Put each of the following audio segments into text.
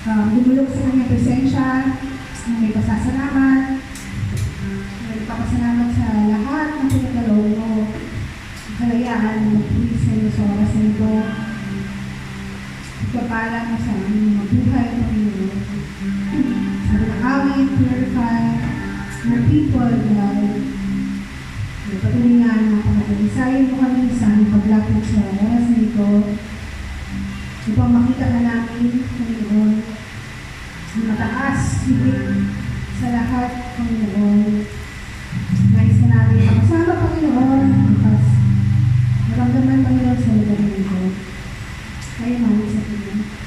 Dumulog sa kanyang presensya, may pasasalamat, may papasalamat sa lahat ng pinagdalaw mo. Kalayaan mo, please, sa iyo sa oras na ito. Ipapala mo sa aming mabuhay, Panginoon. Sa mga awit, purify your people, God. Patuloy nga na pagkakalisayin mo kami sa aming paglapit sa oras na ito. Upang makita na namin, Panginoon, ang mataas, higit sa lahat, Panginoon. Nais na namin makasama, Panginoon, bukas. Maramdaman, Panginoon, sa lugar nito. Kaya manik sa Panginoon.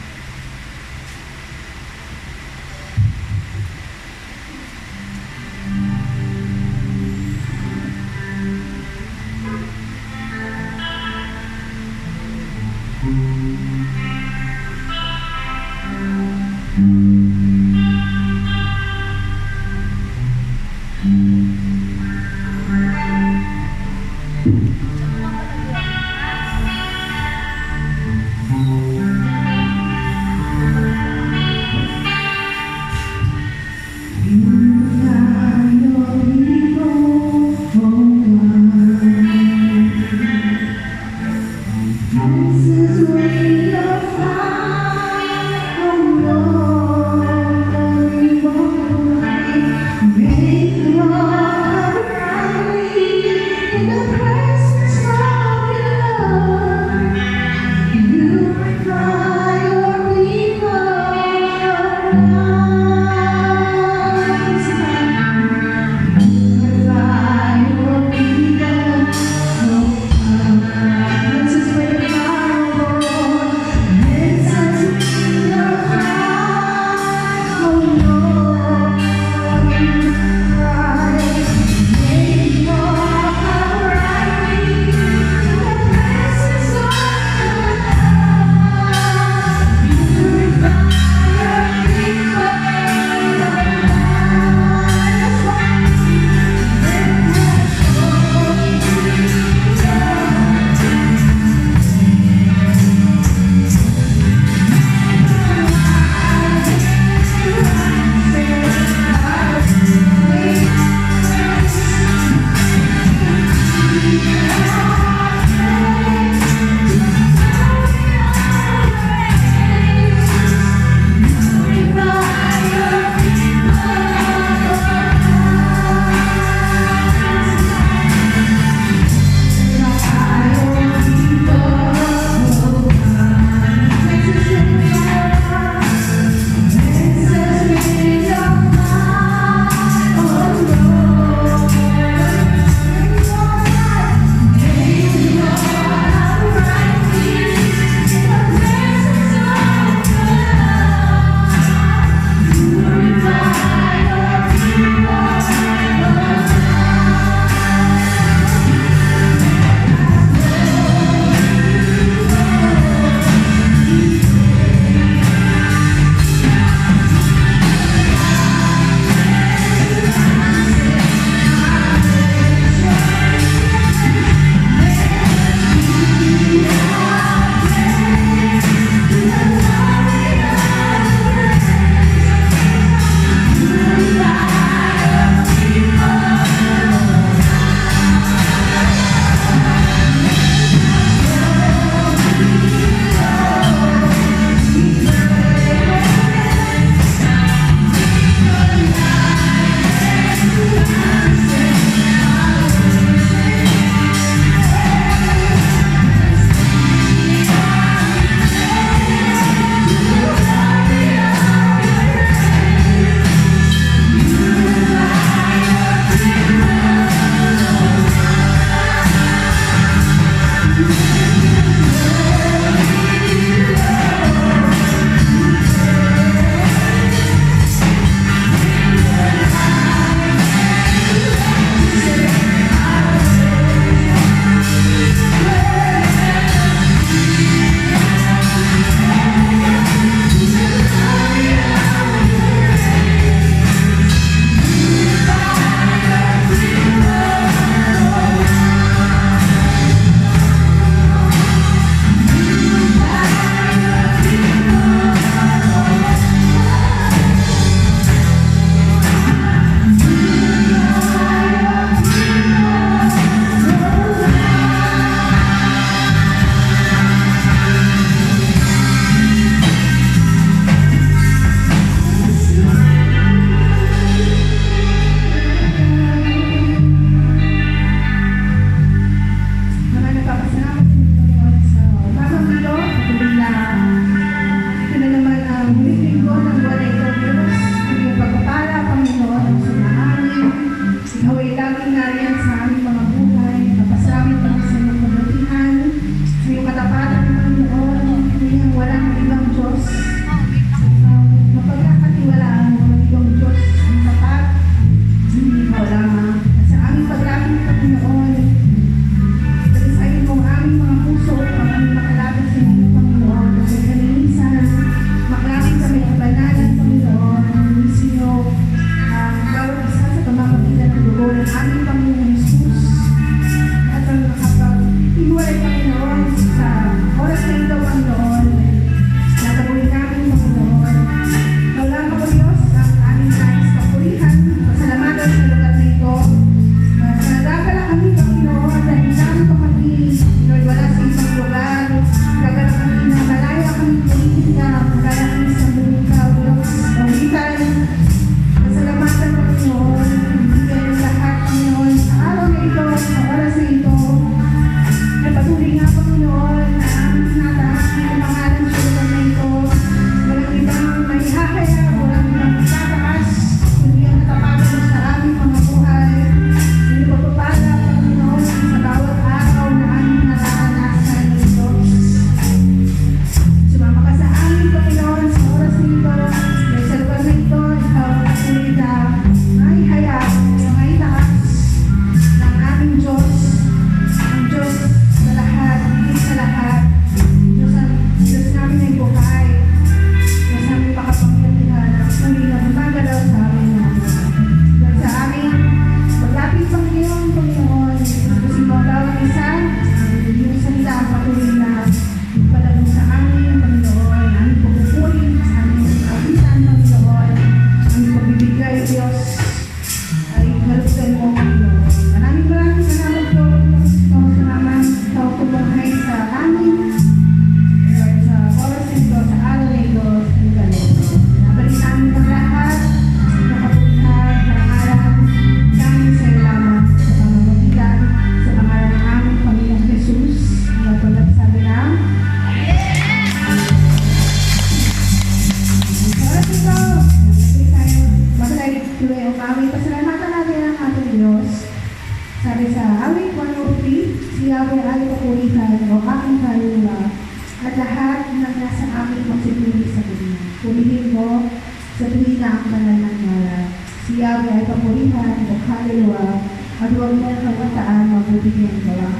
na ang kanal ng ngalan. Si Yahweh ay papurihan o kaluluwa at huwag niyang kamataan mabuti niyang gawa.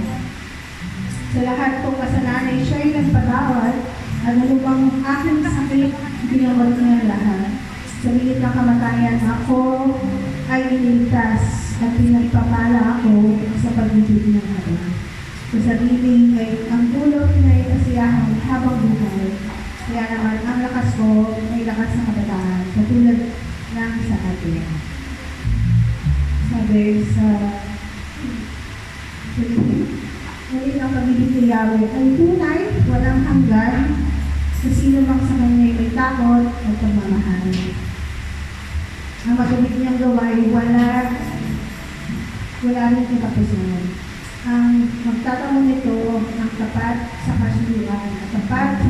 Sa lahat kong kasalanan, siya ay nagpatawad at anumang aking sakit, ginawag niya lahat. Sa bilit ng kamatayan ako ay iniligtas at pinagpapala ako sa pag-ibig ng Ama. Sa sarili ay ang tulog na ay kasiyahan habang buhay. Kaya naman ang lakas ko ay lakas ng kabataan, katulad ng sa atin. Sabi sa ngunit ang pag-ibig ni Yahweh ay tunay, walang hanggan, sa sino mang sa kanya may takot at pagmamahal. Ang magabit niyang gawain wala rin katapusan. Ang magtatamo nito ang tapat sa kasulian at tapat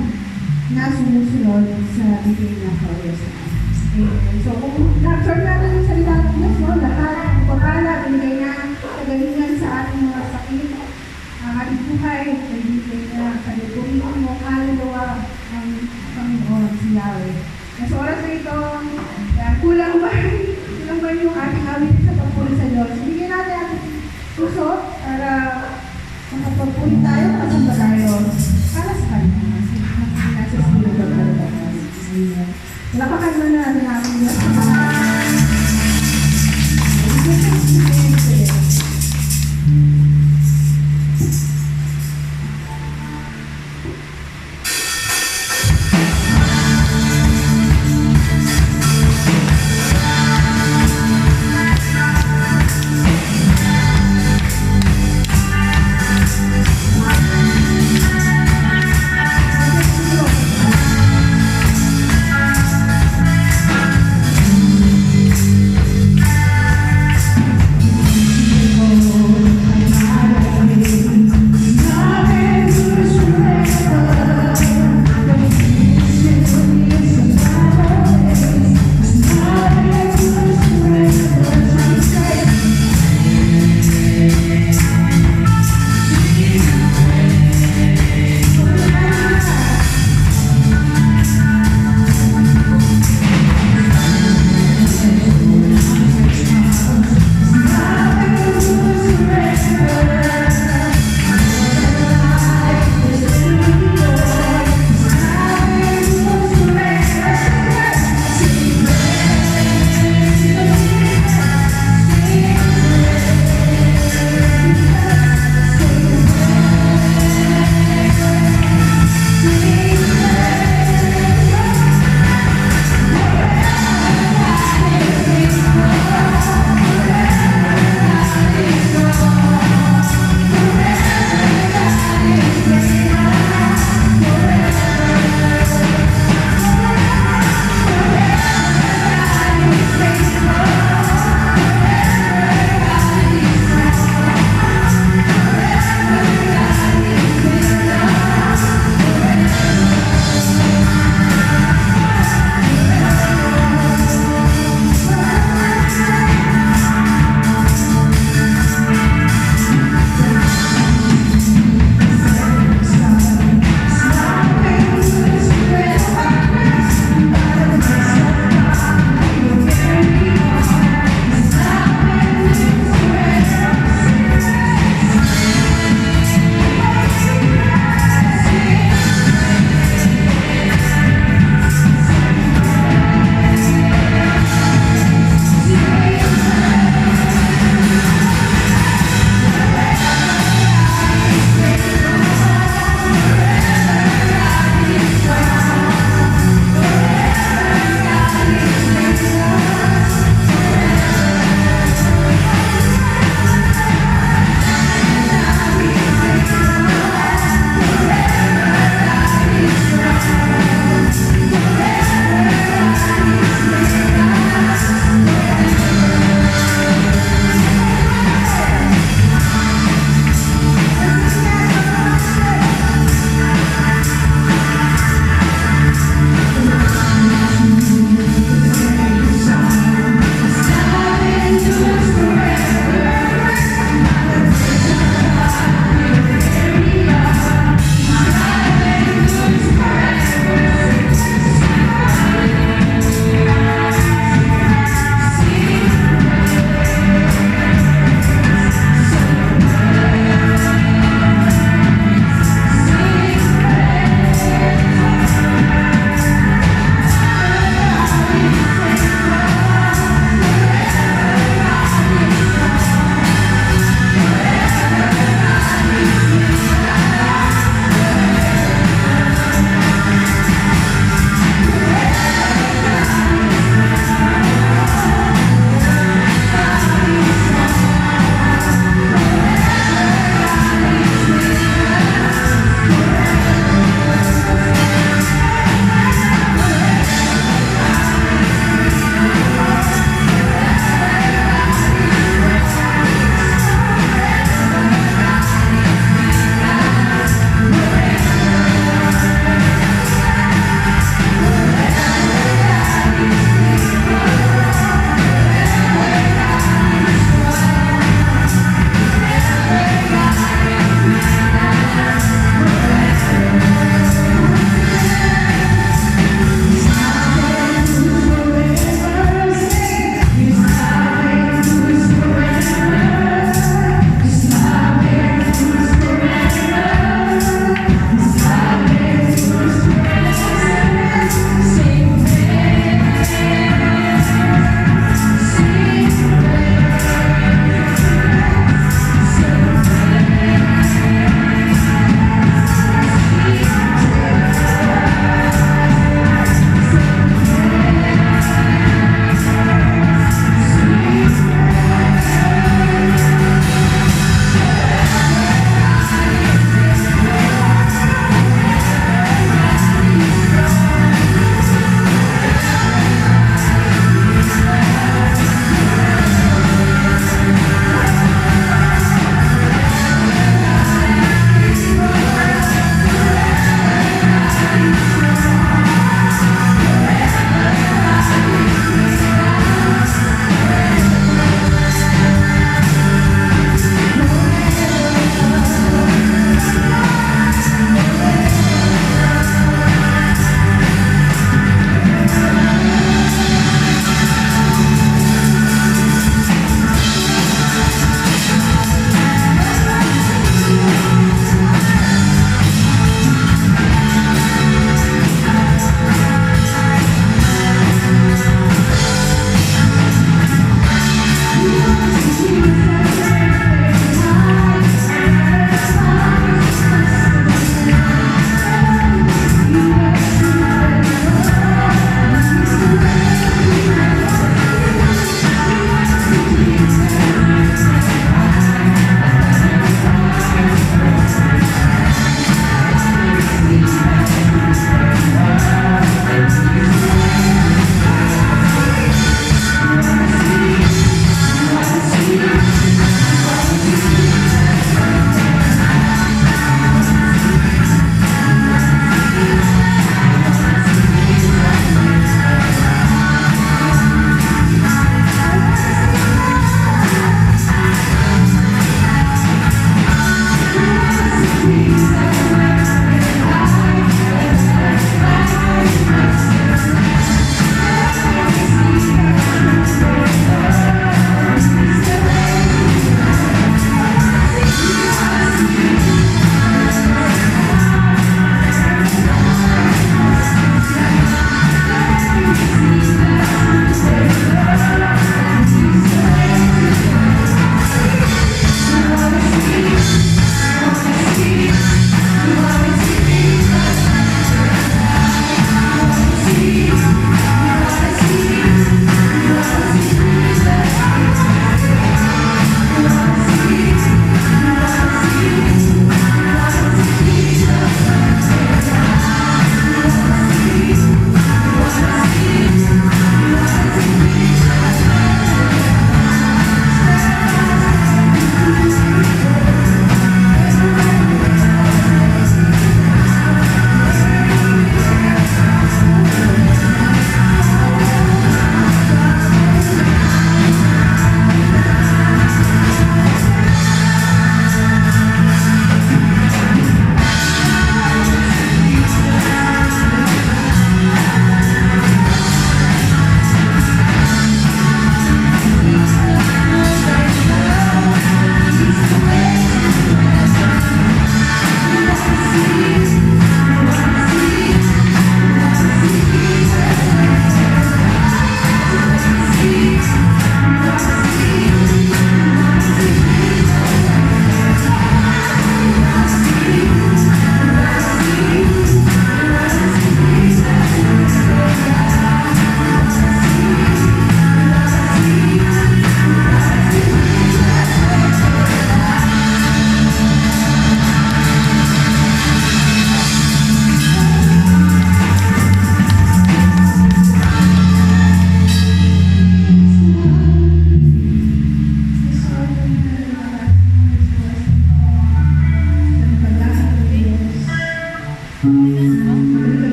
na sumusunod sa bigay ng kawasan. Amen. So kung na-absorb natin yung salita ng Diyos, no? Lahat ng pagpapala, binigay na kagalingan sa ating mga sakit, ang ating buhay, binigay na kaluluwa mo, kaluluwa ang Panginoon si Yahweh. Sa oras na ito, kulang ba yung ating awit sa pagpuli sa Diyos? Bigyan natin ang puso para makapagpuli tayo, kasamba tayo para sa Kanya. Nasa Espiritu ng Diyos. Lapakan mo na natin ang Diyos.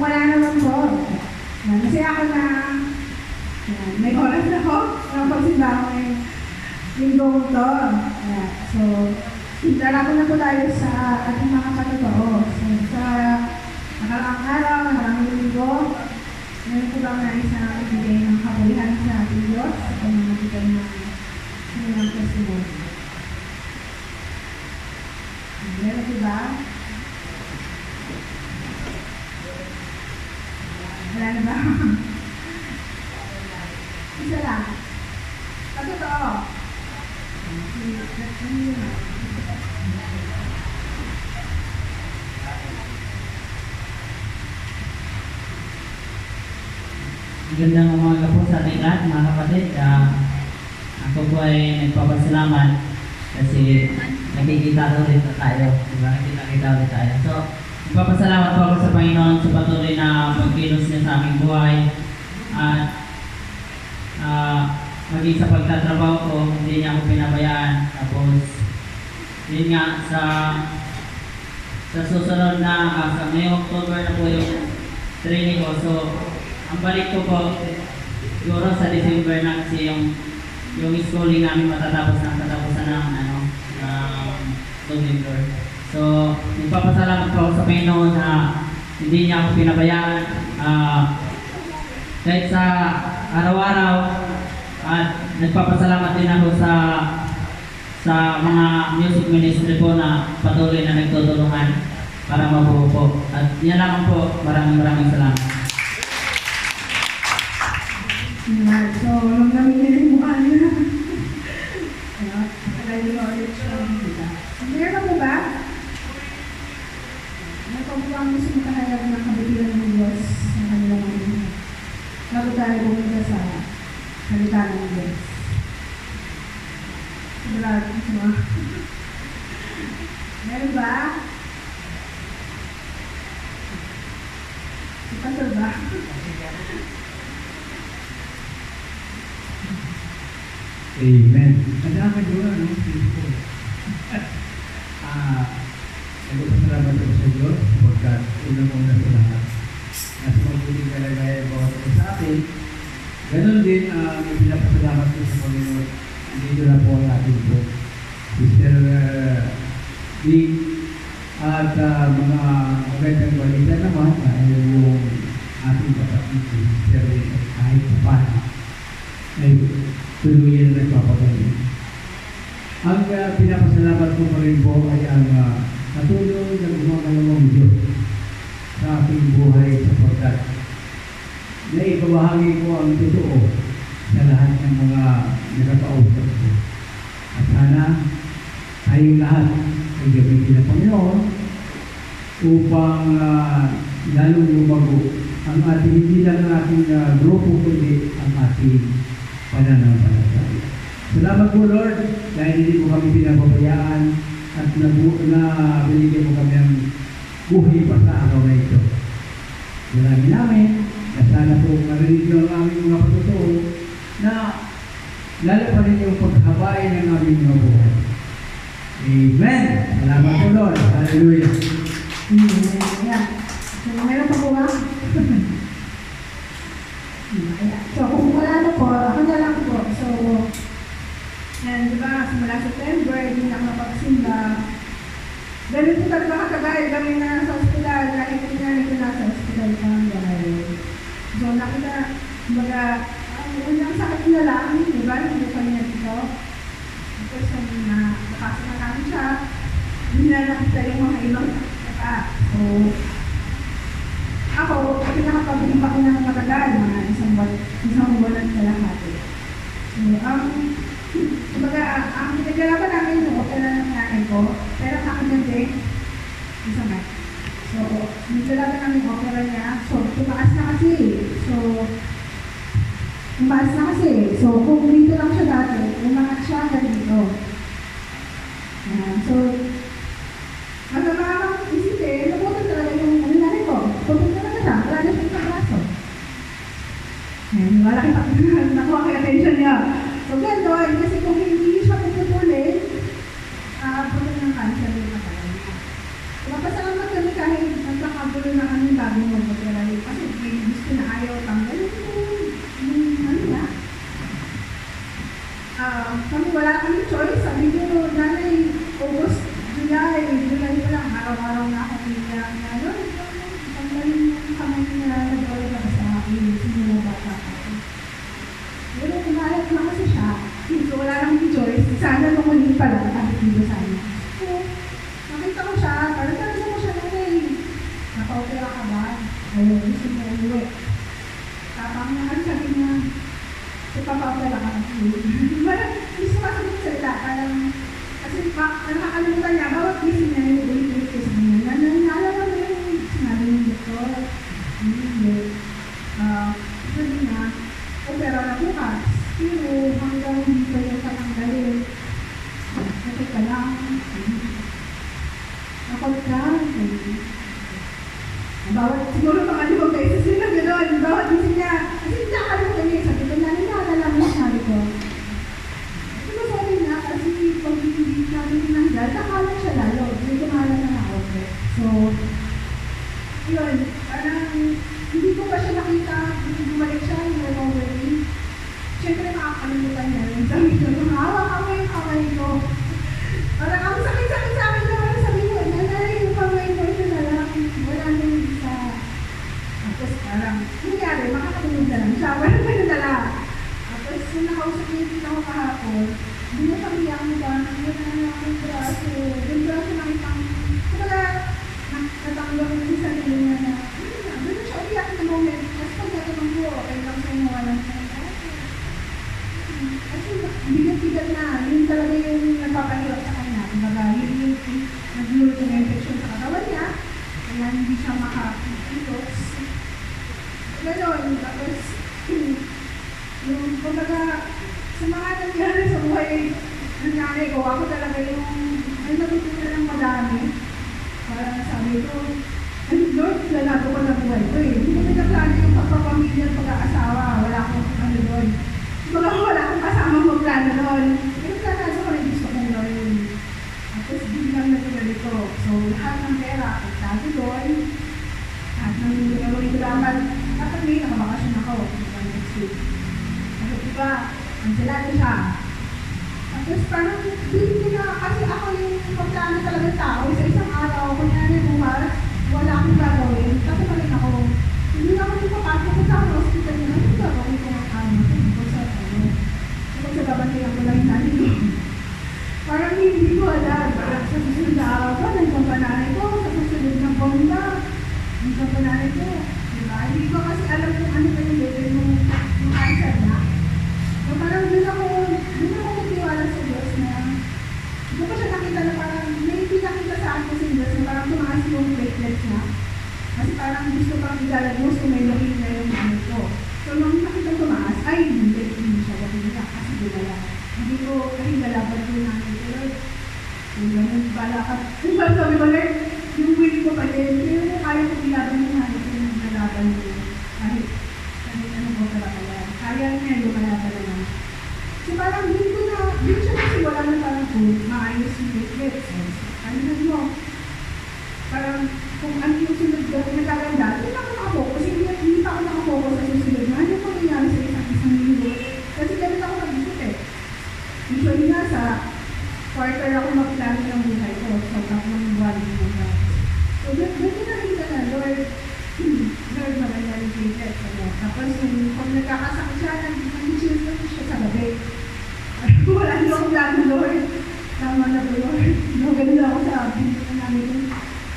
wala naman po. Yan, kasi ako na, yan, may oras na ako. Napagsimba ako ngayong linggo to. Yan, so, darako na po tayo sa ating mga katotoo. So, sa nakaraang araw, nakaraang linggo, meron po bang nais na ibigay ng kabulihan sa ating Diyos sa pamamagitan ng kanilang testimony? Meron po ba? Wala na ba? Isa lang. Katotoo. Magandang umaga po sa ating lahat, mga kapatid. Ako po ay nagpapasalamat kasi nakikita ulit na tayo. Diba? Nakikita ulit tayo. So, nagpapasalamat po ako sa Panginoon sa patuloy na pagkilos niya sa aming buhay. At maging sa pagtatrabaho ko, hindi niya ako pinabayaan. Tapos, yun nga, sa susunod na, sa ngayong October na po yung training ko. So, ang balik ko po, siguro sa December na kasi yung schooling namin matatapos ng katapusan ng November. So, nagpapasalamat po ako sa Panginoon na hindi niya ako pinabayaan. Kahit sa araw-araw, at nagpapasalamat din ako sa mga music ministry po na patuloy na nagtutulungan para mabuo po. At yan lang po, maraming salamat. So, nung namin yung mukha niya. Nakagay nyo ulit siya. Meron po ba? Ano po ang gusto mo kahayag ng kabutihan ng Diyos sa kanilang mga bago tayo pumunta sa salita ng Diyos? Sigurado mo. Meron ba? Si Pastor ba? Amen. Ang dami doon, no? Nagpapasalamat ako sa Diyos sapagkat unang-una sa lahat. Nasa mabuting kalagayan bawat isa sa atin. Ganon din, may pinapasalamat ko sa Panginoon. Dito na po ang ating po. Sister Big at mga magandang balita naman ay yung ating kapatid si Sister kahit sa paano ay tuluyan na nagpapagaling. Ang pinapasalamat ko pa rin po ay ang natulong ng gumagalawang Diyos sa aking buhay sapagkat naibabahagi ko ang totoo sa lahat ng mga nagkapausap ko. At sana tayong lahat ay gamitin ng Panginoon upang lalong lumago ang ating hindi lang ang ating grupo kundi ang ating pananampalataya. Salamat po Lord dahil hindi mo kami pinababayaan at binigyan mo kami ang buhay pa sa araw na ito. Dalangin namin na sana po marinig nyo ang aming mga patotoo na lalo pa rin yung paghabain ng aming mga buhay. Amen! Salamat po Lord! Hallelujah! Ayan. So, meron pa po ba? So, kung wala na po, ako na lang po. So, yan, di ba, simula September, hindi na ako napagsimba. Ganun po talaga katagal kami na sa ospital, kahit hindi na ito nasa ospital pa ang dahil. So, nakita, kumbaga, unang sakit na lang, di ba, hindi pa niya dito. Tapos, nakasok na namin siya, hindi na nakita yung mga ibang saka. So, ako, pinakapagbiling pa ko ng matagal, mga isang buwan at kalahati. So, kumbaga, ang pinagalapan namin yung opera ng nanay ko, pero sa akin din, isa nga. So, pinagalapan namin yung opera niya, so, tumaas na kasi. So, kung dito lang siya dati, umangat siya hanggang dito. So, magkakakang isipin, nabutan talaga yung nanay ko. Pupunta na siya, wala na siya sa braso. Wala kita nakuha kay attention niya. So, gano'n, kasi kung hindi siya pupulin, punta ng cancer yung katawan niya. Mapasalamat kami kahit nagkaka nakakagulo na kami bago mag-opera yun. Kasi may gusto na ayaw tanggalin yung ano na. Kami wala kami choice. Sabi ko, nanay, August, July pa lang, araw-araw na ako niya. Ano, tanggalin yung kamay niya nag-opera sa akin. Simula bata ako. Pero umayat na kasi siya. So wala lang yung choice. Sana lumunin pa lang. Sabi dito sana. So, nakita ko siya. Parang talaga mo siya nanay. Naka-opera ka ba? O gusto mo uwi. Tapang na sabi niya, ipapapala ka na uwi. Parang gusto ka sabi sa ila. Parang, kasi nakakalimutan niya, bawat gising niya yung ulit-ulit kasi niya. Naalala mo yung sinabi ng doktor. Hindi. Sabi niya, opera na bukas. Pero hanggang dito yung tatanggalin. Kasi ka lang. Nakot ka. Siguro mga limang beses yun na gano'n. Bawat gising niya. Kasi hindi nakalimutan niya. Sabi ko, naalala mo sabi ko. Pero sorry na kasi pag hindi namin tinanggal, nakalat siya lalo. Hindi ko mahala na ako. So, yun. Parang hindi ko pa siya nakita. Bumalik siya yung recovery. Siyempre makakalimutan niya rin. Sabi ko, hawak ako yung kamay ko. Parang ang sakit-sakit sa akin naman. Sabi ko, nanay yung kamay ko. Ito na lang. Wala na yung isa. Tapos parang, nangyari, makakatulog na lang siya. Wala na lang. Tapos nung nakausap niya din ako kahapon, hindi na kami ang ba, nangyari na lang yung braso. Yung braso nakitang, kumbaga, natanggap ko sa sarili niya na, doon siya umiyak na moment. Tapos pagkatanong ko, okay lang sa inyo, walang sa kasi bigat-bigat na, yun talaga yung nagpapahirap sa kanya. Kumbaga, yun yung nag-lure yung infection sa katawan niya, kaya hindi siya maka-detox. Ganon, tapos, yung, kumbaga, sa mga nangyari sa buhay ng nanay ko, ako talaga yung, ay natutunan ng madami. Parang sabi ko, ay Lord, lalato ko na buhay ko eh. Hindi ko nagkaplano yung pagpapamilya at pag-aasawa, wala akong ano doon. Wala akong kasama magplano doon. Pero planado ko rin gusto kong Lord. Tapos biglang nagulali ko. So lahat ng pera, pagtago doon. Lahat ng gagawin ko dapat may nakabakasyon ako. Next week. Tapos diba, anselado siya. Tapos parang hindi ko na, kasi ako yung magplano talaga tao. Sa isang araw, kunyari bukas, wala akong gagawin. Tapos pa rin ako. Hindi na ako papasok sa hospital na ano gagawin ko ang ano. Sa babantayan ko lang yung nanay ko. Parang hindi ko alam. Parang sa susunod na araw ko, nandiyan pa nanay ko. Sa susunod ng bomba, nandiyan pa nanay ko. Diba? Hindi ko kasi alam kung ano pa yung level ng cancer na. So parang doon ako nagtiwala sa Diyos na hindi ko siya nakita na parang may pinakita sa akin sa Diyos na parang tumaas yung platelets na. Kasi parang gusto pang ilalagos kung may leukemia yung ano ko. So nung nakita tumaas, ay hindi siya gawin kasi gulala. Hindi ko, kasi galaban ko namin ko, Lord. Yung ganun, bala ka. Yung ba sabi ko, Lord, yung will ko pa din, pero kaya ko ilaban yung namin ko yung galaban ko. Kahit anong ko para kaya. Kaya niya yung galaban naman. So parang din ko na, din siya kasi wala na parang po, maayos yung platelets. Ano na mo? Parang, kung ano yung sunod ko, nagkaganda, hindi pa ako nakapokus. Hindi pa ako nakapokus sa susunod na ano kung nangyari sa isang linggo. Kasi ganun ako nag-isip eh. Usually nga sa quarter ako mag-plano ng buhay ko. So, tatlong buwan yung mga. So, doon ko nakita na, Lord, maganda yung platelets. Tapos, kung nagkakasakit siya, nag-chill na siya sa gabi. Wala nyo akong plano, Lord. Tama na po, Lord. Ganun na ako sa pinito namin ko.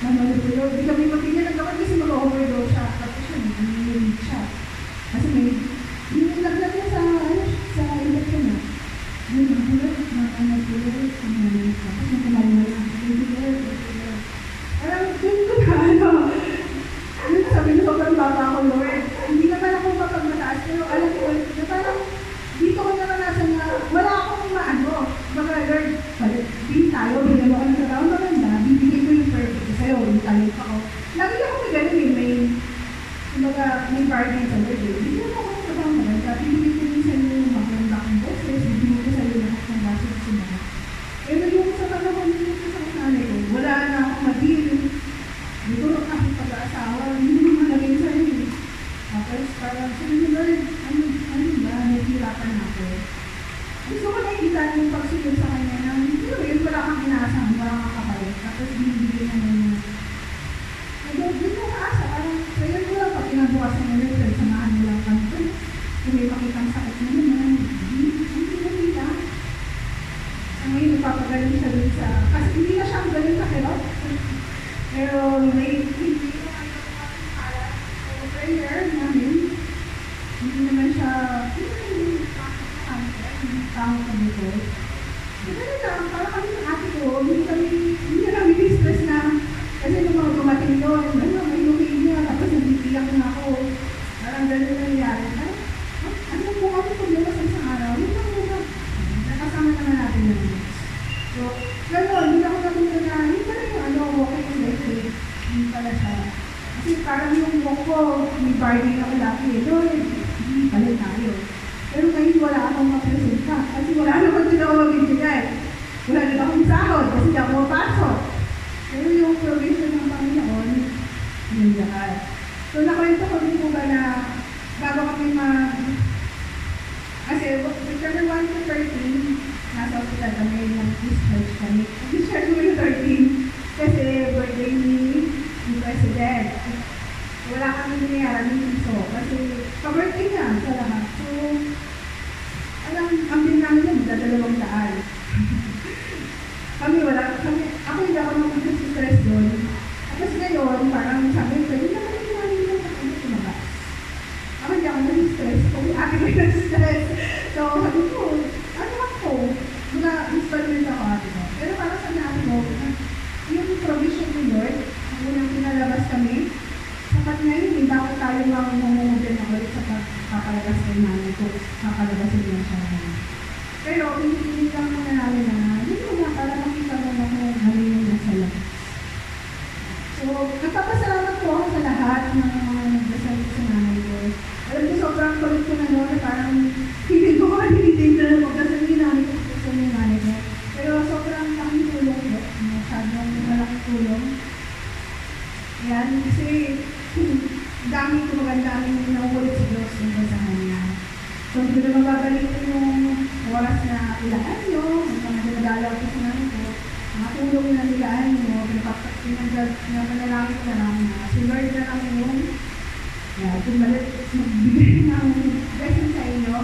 Lord, di kami magiging nagkaman kasi mag-overdose siya. Tapos siya, nag-inig siya. Kasi may, yung naglag niya sa election na. Yung nagulog, nagulog, tapos nagkumalunod ang Lord. Parang, dun ko na, yun sabi na sobrang baba ako, Lord. Hindi naman ako mapagmataas, pero alam ko, na parang, dito ko naranasan na, wala akong maano. Mga Lord, din tayo, bigyan mo ka ng sarang maganda, bibigay ko yung perfect sa'yo, yung talent ako. Lagi ako may ganun eh, may bargain sa Lord eh. Bigyan mo ako ng sarang maganda, bibigay ko yung sa'yo yung maganda kong boses, bibigay ko sa'yo lahat ng baso sa sinaha. Pero yung sa panahon nito sa kananay ko, wala na akong mag-deal. Hindi ko rin ako pag-aasawa. trabaho sa Bicol. Ganun lang, para kami ng ate ko, hindi na kami stress na, kasi nung mga dumating doon, ano, may leukemia, tapos nagbibiyak na ako. Parang ganun na nangyari. Ano po kami problema sa isang araw? Yun lang muna. Nakasama naman natin yun. So, gano'n, hindi ako natuto na, hindi pala yung ano, walking on life eh. Hindi pala siya. Kasi parang yung walk ko, may bargain ako laki eh. Doon, hindi pala tayo. Pero ngayon wala akong mapresenta. Kasi wala naman din ako mabibigay. Wala din akong sahod kasi hindi ako mapasok. Pero yung provision ng Panginoon, nandiyan. So, nakwento ko din po ba na bago kami kasi September 1 to 13, nasa hospital kami, nag-discharge kami. Nag-discharge kami ng 13 kasi birthday ni President. Wala kami nangyayari ng piso kasi ka-birthday niya sa lahat. So, ang din namin yun, dadalawang daan. Ako hindi ako stress doon. Tapos ngayon, parang sabi ko, hindi naman yung namin yung kanya tumabas. Ako hindi ako stress kung ate ko yung stress. So, sabi ko, ano ako? Mga installment ako ate ko. Pero parang sabi ate ko, yung provision ni Lord, ang unang pinalabas kami, sapat na yun, hindi ako tayo mamumugin na ulit sa papalabas kay namin kung papalabasin niya siya. Pero, hindi lang muna namin na, yun muna, para makita mo na kung ano yung nasa labas. So, nagpapasalamat po ako sa lahat ng mga nagdasal ko sa nanay ko. Alam ko, sobrang kulit ko na noon, parang hindi ko hindi na magdasal yung nanay ko, gusto yung nanay ko. Pero sobrang laking tulong po, masyadong malaking tulong. Ayan, kasi dami ko magandaming nauulit sa Diyos yung sa Kanya. So, hindi ko na mababalik yung oras na ilaan nyo, mga dinadalaw ko sa nanay ko, mga tulong na nilaan nyo, pinag-manalangin ko na lang na si Lord na lang yung kung magbigay ng blessing sa inyo.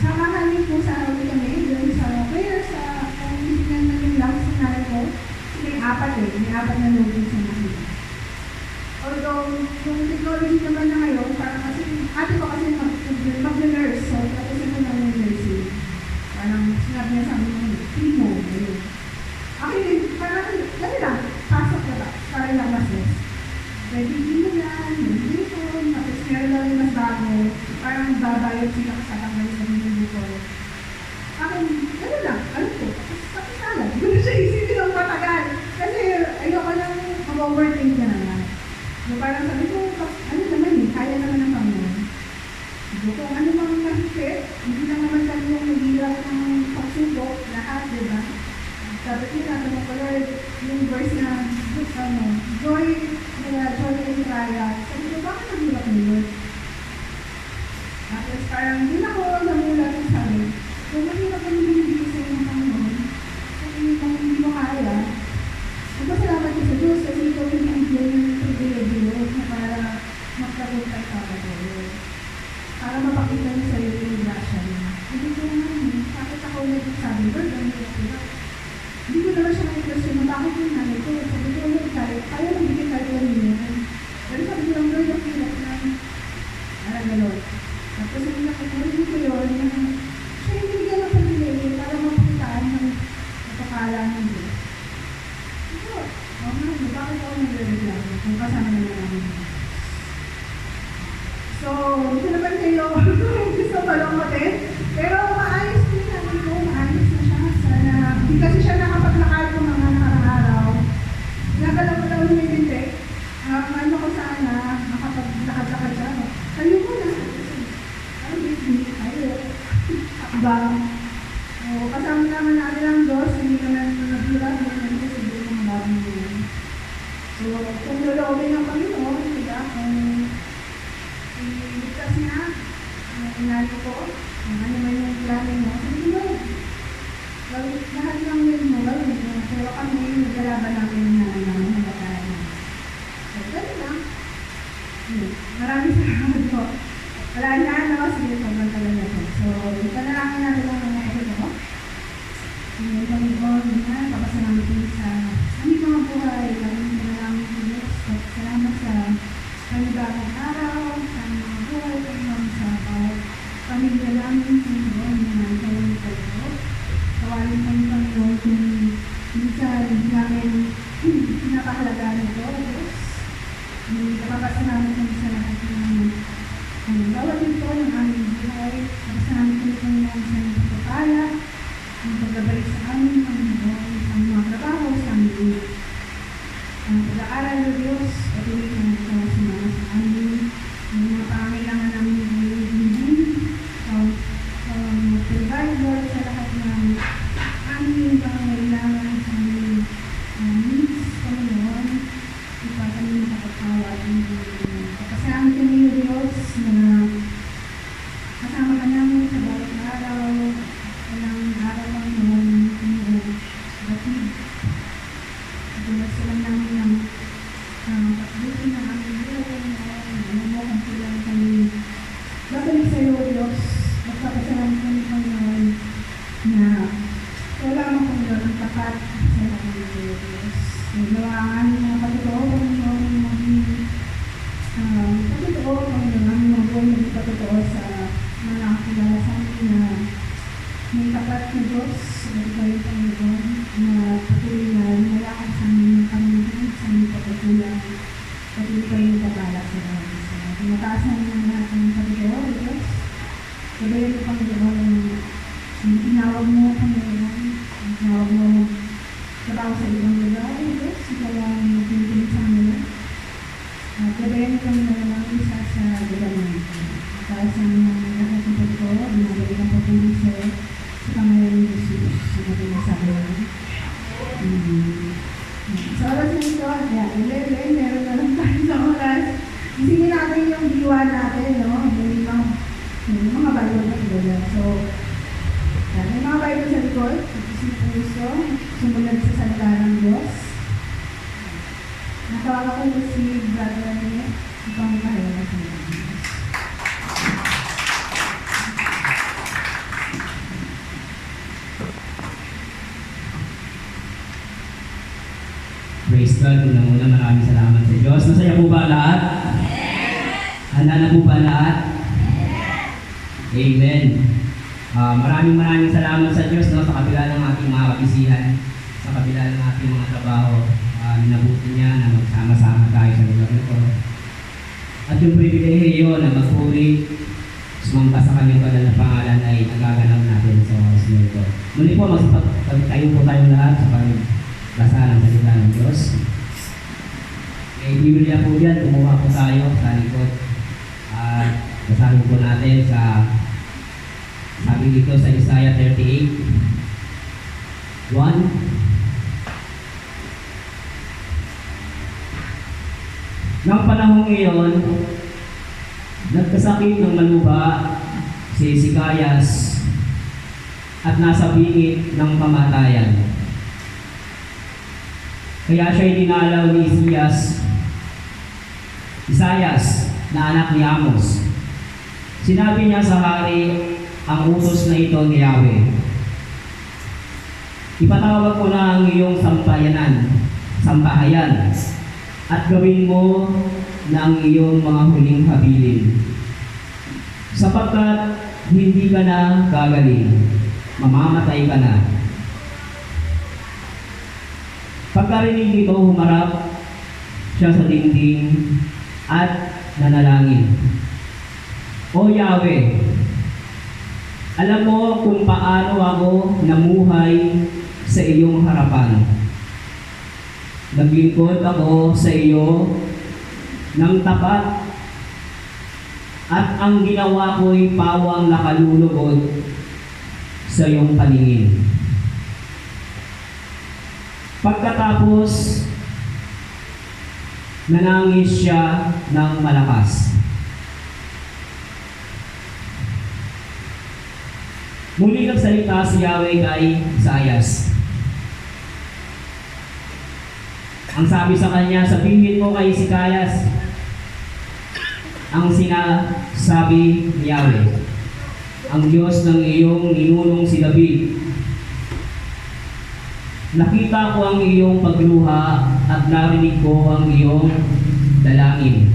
Samahan niyo po sa ulit kami, doon sa prayer, kung hindi na yung lang sa nanay ko, may apat na login sa nanay. Although, yung technology naman na ngayon, parang kasi, ate ko kasi mag-nurse, so tapos ito na yung nursing. Parang sinabi niya sa amin, primo, ayun. Okay, parang, dali lang, pasok na ba? Parang lang mas less. Pwede mo yan, meditation, tapos meron lang yung mas bago, parang babayad sila sa tanggal sa hindi ko. Akin, dali lang, alam ko, tapos alam, hindi ko siya isipin ng matagal. Kasi ayoko lang mag-overthink ka naman. So, parang sabi ko, ano naman eh, kaya naman ng Panginoon. So, kung ano mang mahigit, hindi lang naman kami yung naghihirap ng pagsubok, lahat, diba? Sabi ko na, ko Lord, yung verse na, joy and raya. Sabi ko, bakit naghirap ni Lord? Tapos parang, din ako namulat ng sabi, kung mahirap ang binibigay sa inyo ng Panginoon, kung hindi mo kaya, magpasalamat ko sa Diyos kasi ito yung nandiyan yung privilege na para magkaguntay ka ba doon. Para mapakita niyo sa iyo yung grasya niya. Hindi ko naman, bakit ako nagsasabi, Lord, ang hirap. Hindi ko naman siya na-question na bakit yung nanay ko. Sabi ko, Lord, kaya nabigay tayo ng minyan. Pero sabi ko lang, Lord, ang hirap na. Parang gano'n. Tapos yung nakikita ko yun, siya yung bigyan ng privilege para mapakitaan ng napakala ng Diyos. Bakit ako nagre-reklamo kung kasama na namin? So, hindi naman kayo gusto malungkotin, pero maayos din namin ko, maayos na siya. Sana, hindi kasi siya nakapaglakad ng mga nakaraaraw. Nagalaw ko daw yung hindi. Ano ko sana, makapaglakad-lakad siya. Kayo mo na. Ay, baby, kayo. Takbang. Kasama naman natin ang Diyos, hindi naman naghirap, hindi naman kasi doon ang bagay niya. So, kung lulawin ng Panginoon, diba, kung iligtas niya, inalo ko, kung ano man yung plano mo, sabi mo, lahat ng will mo, gawin mo, pero kami, nagkalaban namin yung nanay namin, nagkatayan namin. So, gano'n lang. Maraming salamat po. Wala na, sige, sobrang talaga po. So, ipanalangin natin lang mga kapatid ko. Ngayon kami po, papasalamat din sa aming mga buhay, laging pinalangin ko Diyos. Salamat sa panibagong araw, sa mga buhay, sa pamilya namin, sa mga sa inyong pagpapala, ang pagbabalik sa amin, Panginoon, sa mga trabaho, sa aming ang pag-aaral ng Diyos, patuloy ka na ito sumama sa amin, ang mga pangangailangan namin hindi, mag-provide, Lord, sa lahat ng aming pangangailangan sa aming needs, Panginoon, ikaw kami makapagpawad. Kapasalamat kami ng Diyos na kasama ka namin sa bawat araw, walang araw ang noon, Panginoon, batid. Sila namin ng pagbuti ng aming buhay, Panginoon, mo kung silang kami. Babalik sa iyo, Diyos, magpapasalamat kami, Panginoon, na wala mo, Panginoon, ang tapat sa lahat ng Diyos. Nawa ang aming mga patotoo, Panginoon, maging patotoo, Panginoon, aming mga buhay maging patotoo sa mga nakakilala sa amin na may tapat na Diyos, at kayo, Panginoon, na patuloy na lumalakad sa amin ng Panginoon, sa aming pagkakulang, patuloy kayo nagpapala sa lahat. Mataas namin ang lahat ng patotoo, Diyos. Kabayan mo, Panginoon, ang tinawag mo, Panginoon, ang tinawag mo trabaho sa ibang lugar, Diyos, ikaw ang magpilitin sa amin. Kabayan mo kami na naman isa sa lugar namin. Para sa mga lahat ng patotoo, binabalik ang patuloy sa pangalan ng Jesus, na pinasabi namin. Sa oras na ito, 11, meron na lang tayo sa oras. Isingin natin yung diwa natin, no? Yung mga Bible na ito. So, may mga Bible sa likod. Kung gusto, sumunod sa salita ng Diyos. Natawag ako si Brother Rene, itong kahalaga sa Diyos. Praise God. Una-una, maraming salamat sa Diyos. Masaya po ba lahat? Handa na po ba lahat? Amen. Maraming salamat sa Diyos, no, sa kabila ng ating mga kabisihan, sa kabila ng ating mga trabaho. Minabuti niya na magsama-sama tayo sa lugar nito. At yung pribilehiyo na magpuri, sumamba sa kanyang banal na pangalan ay nagaganap natin sa oras nito. Muli po, tayo po tayong lahat sa pagbasa ng salita ng Diyos. Biblia po yan, kumuha po tayo sa likod. Basahin po natin sa sabi dito sa Isaiah 38:1. Nang panahong iyon, nagkasakit ng maluha si Hezekias at nasa bingit ng kamatayan. Kaya siya'y dinalaw ni Isaias na anak ni Amos. Sinabi niya sa hari ang utos na ito ni Yahweh. Ipatawag ko na ang iyong sampahayan at gawin mo na ang iyong mga huling habilin. Sapagkat hindi ka na gagaling, mamamatay ka na. Pagkarinig nito, humarap siya sa dingding at nanalangin. O Yahweh, alam mo kung paano ako namuhay sa iyong harapan. Naglingkod ako sa iyo ng tapat at ang ginawa ko'y pawang nakalulugod sa iyong paningin. Pagkatapos, nanangis siya ng malakas. Muli nagsalita si Yahweh kay Isaias. Ang sabi sa kanya, sabihin mo kay Hezekias ang sinasabi ni Yahweh, ang Diyos ng iyong ninunong si David. Nakita ko ang iyong pagluha at narinig ko ang iyong dalangin.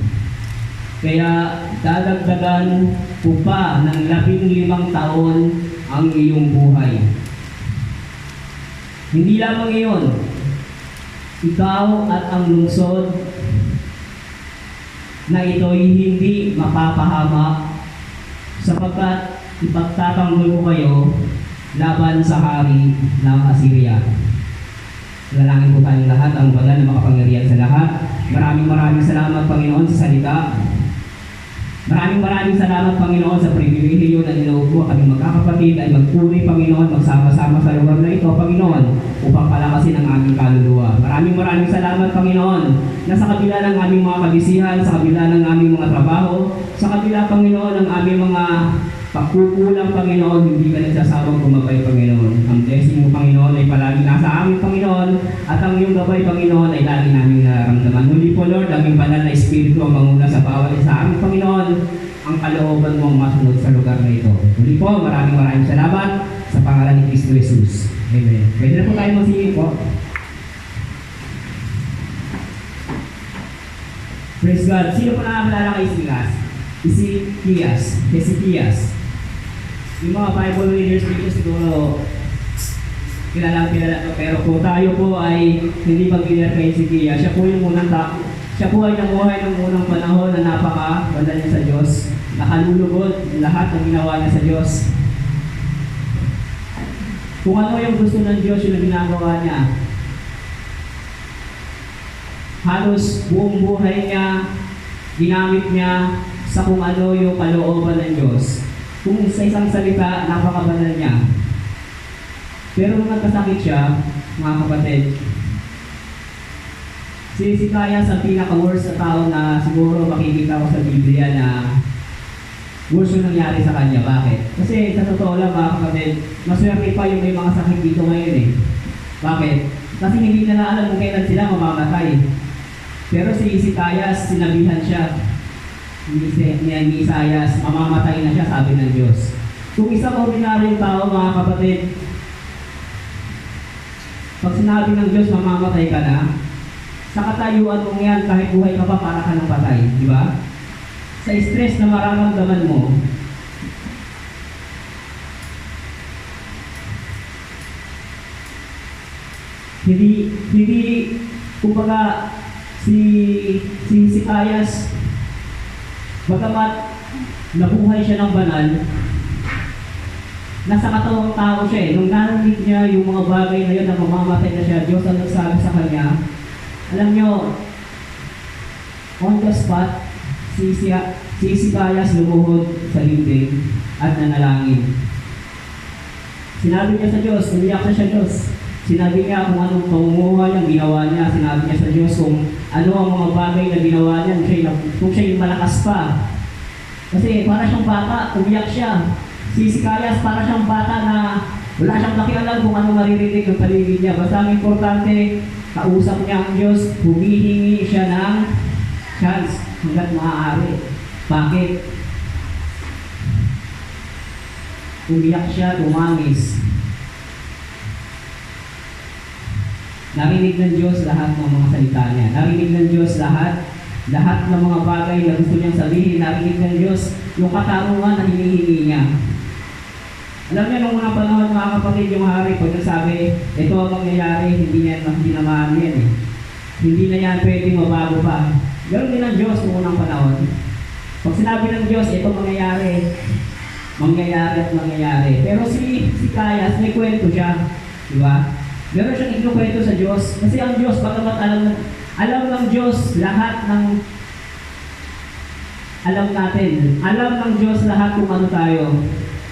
Kaya dadagdagan ko pa ng 15 taon ang iyong buhay. Hindi lamang iyon, ikaw at ang lungsod na ito'y hindi mapapahamak sapagkat ipagtatanggol ko kayo laban sa hari ng Assyria. Lalangin po tayong lahat, ang banal na makapangyarihan sa lahat. Maraming salamat, Panginoon, sa salita. Maraming salamat, Panginoon, sa pribilehiyo na niloob mo kami magkakapatid ay magpuri, Panginoon, magsama-sama sa lugar na ito, Panginoon, upang palakasin ang aming kaluluwa. Maraming salamat, Panginoon, na sa kabila ng aming mga kabisihan, sa kabila ng aming mga trabaho, sa kabila, Panginoon, ng aming mga pagkukulang, Panginoon, hindi ka nagsasawang gumabay, Panginoon. Ang blessing mo, Panginoon, ay palagi nasa amin, Panginoon, at ang iyong gabay, Panginoon, ay lagi namin nararamdaman. Muli po, Lord, aming banal na Espiritu ang manguna sa bawat isa amin, Panginoon, ang kalooban mo ang masunod sa lugar na ito. Muli po, maraming salamat sa pangalan ni Kristo Jesus. Amen. Pwede na po tayo magsingin po. Praise God. Sino po nakakilala kay Hezekias? Yung mga Bible readers dito siguro kilala ko, pero kung tayo po ay hindi pag-ilar kay Hezekias, siya po ay namuhay ng unang panahon na napaka-banda niya sa Diyos, nakalulugod lahat ng ginawa niya sa Diyos. Kung ano yung gusto ng Diyos, yung ginagawa niya. Halos buong buhay niya, ginamit niya sa kung ano yung kalooban ng Diyos. Kung sa isang salita, napakabanal niya. Pero nung nagkasakit siya, mga kapatid, si Hezekias ang pinaka-worst na tao na siguro makikita ko sa Biblia na worst yung nangyari sa kanya. Bakit? Kasi sa totoo lang, mga kapatid, maswerte pa yung may mga sakit dito ngayon eh. Bakit? Kasi hindi nila alam kung kailan sila mamamatay. Pero si Hezekias, sinabihan siya ni Isaias, mamamatay na siya, sabi ng Diyos. Kung isang ordinaryong tao, mga kapatid, pag sinabi ng Diyos, mamamatay ka na, sa katayuan mong yan, kahit buhay ka pa, para ka ng patay, di ba? Sa stress na mararamdaman mo, kumbaga, si Hezekias, bagamat nabuhay siya ng banal, nasa katawang tao siya eh. Nung narinig niya yung mga bagay na yun na mamamatay na siya, Diyos ang nagsabi sa kanya, alam nyo, on the spot, si Hezekias lumuhod sa dibdib at nanalangin. Sinabi niya sa Diyos, umiyak na siya Diyos. Sinabi niya kung anong pamumuhay ang ginawa niya. Sinabi niya sa Diyos kung ano ang mga bagay na ginawa niya, kung siya yung malakas pa. Kasi para siyang bata, umiyak siya. Si Hezekias para siyang bata na wala siyang pakialam kung ano maririnig ng paligid niya. Basta ang importante, kausap niya ang Diyos, humihingi siya ng chance hanggat maaari. Bakit? Umiyak siya, tumangis. Narinig ng Diyos lahat ng mga salita niya. Narinig ng Diyos lahat ng mga bagay na gusto niyang sabihin. Narinig ng Diyos yung katarungan na hinihingi niya. Alam niya, nung unang panahon, mga kapatid, yung hari, pag nagsabi, ito ang mangyayari, hindi naman yan eh. Hindi na yan pwede mabago pa. Ganoon din ang Diyos nung unang panahon. Pag sinabi ng Diyos, ito mangyayari at mangyayari. Pero si Hezekias, may kwento siya. Di ba? Meron siyang ikinukwento sa Diyos. Kasi ang Diyos, bagamat alam ng Diyos lahat ng alam natin. Alam ng Diyos lahat kung ano tayo.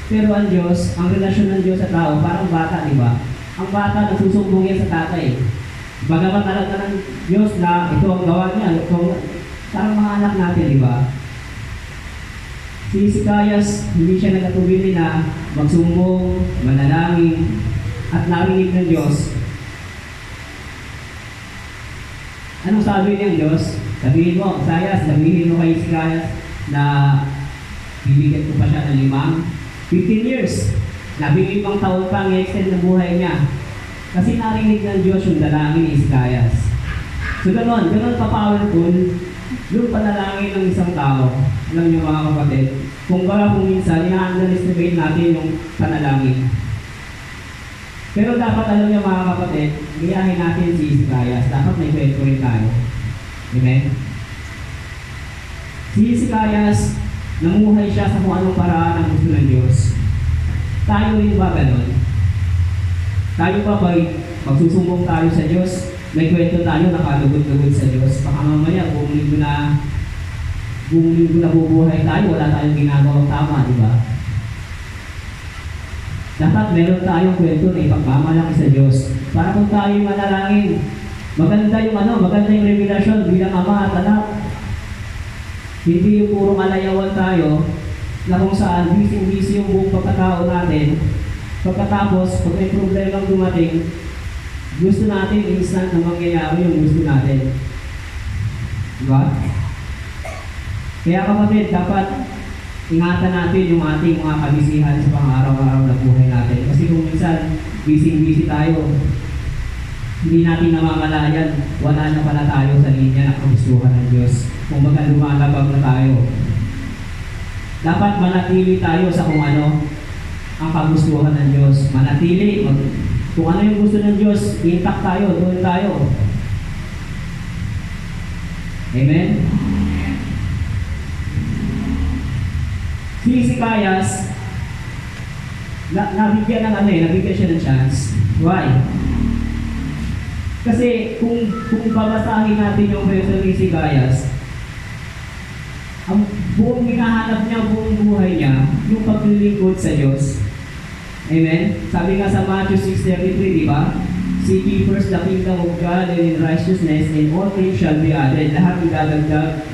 Pero ang Diyos, ang relasyon ng Diyos sa tao, parang bata, di ba? Ang bata nagsusumbong yan sa tatay. Bagamat alam na ng Diyos na ito ang gawa niya, parang mga anak natin, di ba? Si Hezekias, hindi siya nagkatubili na magsumbong, manalangin, at narinig ng Diyos. Anong sabi ng Diyos? Sabihin mo, Isaias, sabihin mo kay Hezekias na bibigyan ko pa siya ng 15 years. 15 taon pa ang i-extend na buhay niya. Kasi narinig ng Diyos yung dalangin ni Hezekias. So ganun pa-powerful yung panalangin ng isang tao. Alam niyo mga kapatid, kung minsan, ina-underestimate natin yung panalangin. Pero dapat alam niyo mga kapatid, gayahin natin si Hezekias. Dapat may kwento rin tayo. Amen? Si Hezekias, namuhay siya sa kung anong paraan ang gusto ng Diyos. Tayo rin ba ganun? Tayo ba magsusumbong tayo sa Diyos? May kwento tayo, nakalugod-lugod sa Diyos. Baka mamaya, buong linggo na bubuhay tayo, wala tayong ginagawang tama, di ba? Dapat meron tayong kwento na ipagmamalaki sa Diyos. Para kung tayo manalangin, maganda yung revelasyon bilang ama at anak. Hindi yung puro malayawan tayo na kung saan busy yung buong pagkatao natin. Pagkatapos, pag may problema dumating, gusto natin instant na mangyayari yung gusto natin. Diba? Kaya kapatid, dapat ingatan natin yung ating mga kabisihan sa pang-araw-araw na buhay natin. Kasi kung minsan, busy tayo, hindi natin namamalayan, wala na pala tayo sa linya ng kagustuhan ng Diyos. Kung baga lumalabag na tayo. Dapat manatili tayo sa kung ano ang kagustuhan ng Diyos. Manatili, kung ano yung gusto ng Diyos, intact tayo, doon tayo. Amen? Si Hezekias, nabigyan siya ng chance. Why? Kasi kung babasahin natin yung kwento ni Hezekias, ang buong hinahanap niya, buong buhay niya, yung paglilingkod sa Diyos. Amen? Sabi nga sa Matthew 6:33, di ba? Seek ye first the kingdom of God and in righteousness, and all things shall be added. Lahat idadagdag.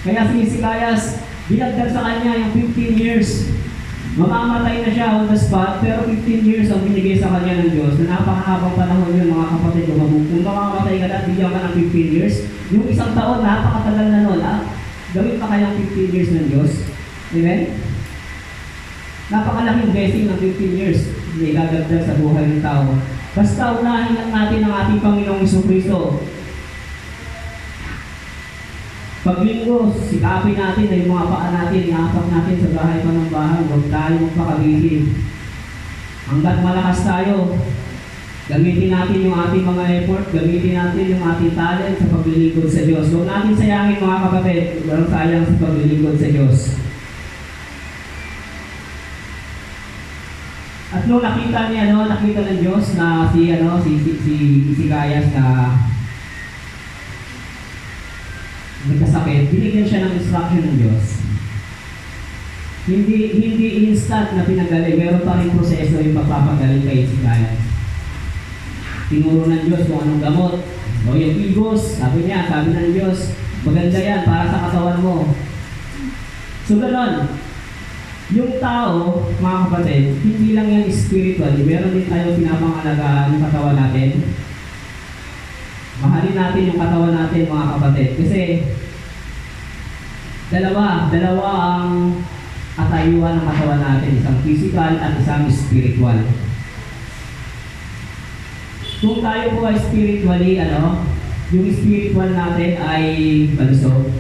Kaya si Hezekias, dinagdag sa kanya yung 15 years. Mamamatay na siya on the spot, pero 15 years ang binigay sa kanya ng Diyos. Na napakahabang panahon yun, mga kapatid. Kung mamamatay ka na, bigyan ka ng 15 years. Yung isang taon, napakatagal na nun. Gawin pa kayang 15 years ng Diyos. Amen? Napakalaking blessing ng 15 years na idadagdag sa buhay ng tao. Basta unahin lang natin ang ating Panginoong Jesucristo. Paglinggo, sikapin natin na yung mga paa natin, iapak natin sa bahay pa ng bahay. Huwag tayo magpakabisi. Hanggat malakas tayo, gamitin natin yung ating mga effort, gamitin natin yung ating talent sa paglilingkod sa Diyos. Huwag natin sayangin mga kapatid, walang sayang sa paglilingkod sa Diyos. At nung nakita ng Diyos na si Hezekias na nagkasakit, binigyan siya ng instruction ng Diyos. Hindi instant na pinagaling, meron pa rin proseso yung pagpapagaling kay Hezekias. Tinuro ng Diyos kung anong gamot. O yung igos, sabi ng Diyos, maganda yan para sa katawan mo. So gano'n, yung tao, mga kapatid, hindi lang yan spiritually, meron din tayo pinapangalagaan yung katawan natin. Mahalin natin yung katawan natin, mga kapatid. Kasi dalawa ang katayuan ng katawan natin, isang physical at isang spiritual. Kung tayo po ay spiritually, yung spiritual natin ay balusog,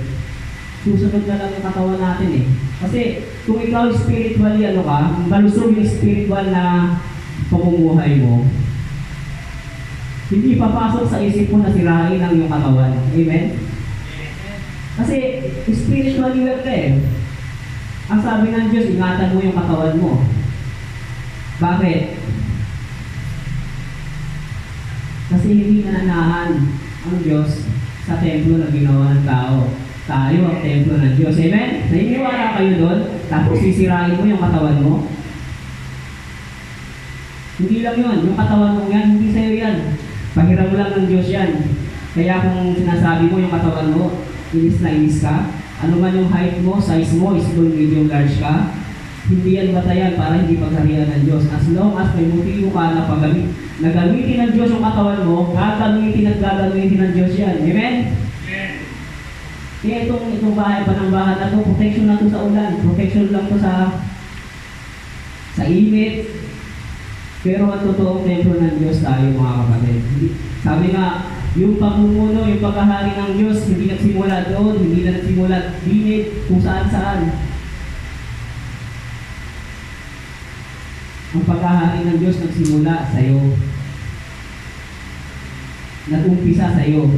susunod na lang yung katawan natin eh. Kasi kung ikaw spiritually balusog yung spiritual na pamumuhay mo, hindi papasok sa isip mo na sirain ang iyong katawan. Amen? Kasi spiritually well ka eh. Ang sabi ng Diyos, ingatan mo yung katawan mo. Bakit? Kasi hindi nananahan ang Diyos sa templo na ginawa ng tao. Tayo ang templo ng Diyos. Amen? Naniniwala kayo doon, tapos sisirain mo yung katawan mo. Hindi lang yun. Yung katawan mo yan, hindi sa'yo yan. Pahiram lang ng Diyos yan. Kaya kung sinasabi mo yung katawan mo, inis na inis ka, ano man yung height mo, size mo, small, medium, large ka, hindi yan batayan para hindi pagharian ng Diyos. As long as may motibo ka na nagamitin ng Diyos yung katawan mo, gagamitin at gagamitin ng Diyos yan. Amen? Kaya itong bahay pa ng bahay na ito, protection na ito sa ulan, protection lang ito sa init. Pero ang totoong templo ng Diyos tayo, mga kapatid. Sabi nga, yung pamumuno, yung pagkahari ng Diyos, hindi nagsimula doon, hindi na nagsimula dinit, kung saan-saan. Ang pagkahari ng Diyos nagsimula sa iyo. Nag-umpisa sa iyo.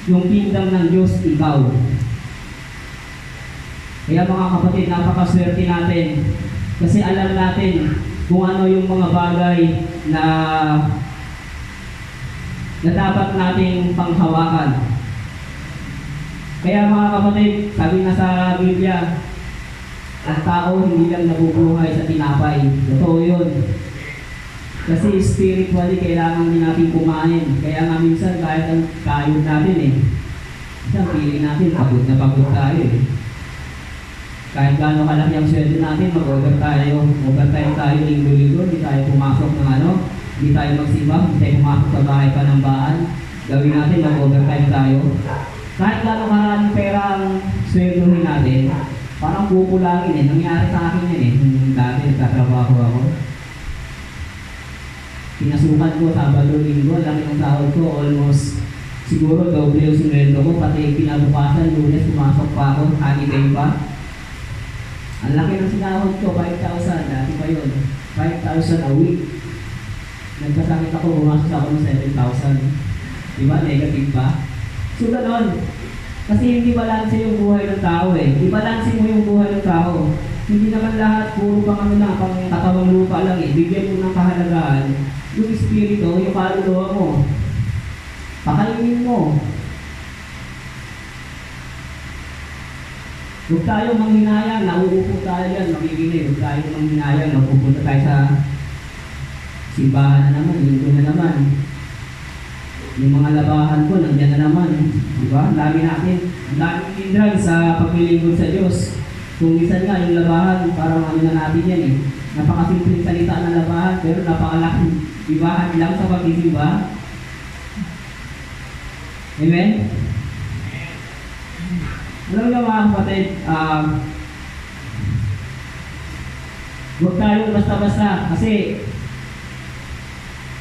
Yung kingdom ng Diyos, ikaw. Kaya mga kapatid, napakaswerte natin kasi alam natin kung ano yung mga bagay na dapat nating panghawakan. Kaya mga kapatid, sabi na sa Biblia, ang tao hindi lang nabubuhay sa tinapay. Totoo yun. Kasi spiritually, kailangan din natin kumain. Kaya nga minsan, kahit ang kayod natin minsan feeling natin, pagod na pagod tayo Kahit gaano kalaki ang sweldo natin, mag-overtime tayo linggo-linggo, hindi tayo pumasok ng hindi tayo magsimba, hindi tayo pumasok sa bahay pa ng bahan. Gawin natin, mag-overtime tayo. Kahit gaano karaming pera ang sweldohin natin, parang kukulangin Nangyari sa akin yan Nung dati nagtatrabaho ako. Pinasukan ko Sabado-Linggo, laki ng sahod ko, almost siguro doble yung sweldo ko, pati pinabukasan, Lunes, pumasok pa ako, holiday pa. Ang laki ng sinahod ko, 5,000, dati pa yun. 5,000 a week. Nagkasakit ako, bumasok ako ng 7,000. Diba? Negative pa. So, ganon. Kasi hindi balanse yung buhay ng tao Ibalanse mo yung buhay ng tao. Hindi naman lahat, puro pang lang, pang katawang lupa lang Bigyan mo ng kahalagaan. Yung espiritu, yung kaluluwa mo. Pakainin mo. Huwag tayo manghinayang, nauupo tayo yan, makikinig. Huwag tayo manghinayang, napupunta tayo sa simbahan na naman, linggo na naman. Yung mga labahan ko, nandiyan na naman. Diba? Ang dami natin. Ang daming hindran sa paglilingkod sa Diyos. Kung minsan nga, yung labahan, parang na natin yan Napakasimpleng salita ng labahan, pero napakalaking ibahan lang sa pagsisimba. Amen? Alam niyo mga kapatid, huwag tayong basta-basta kasi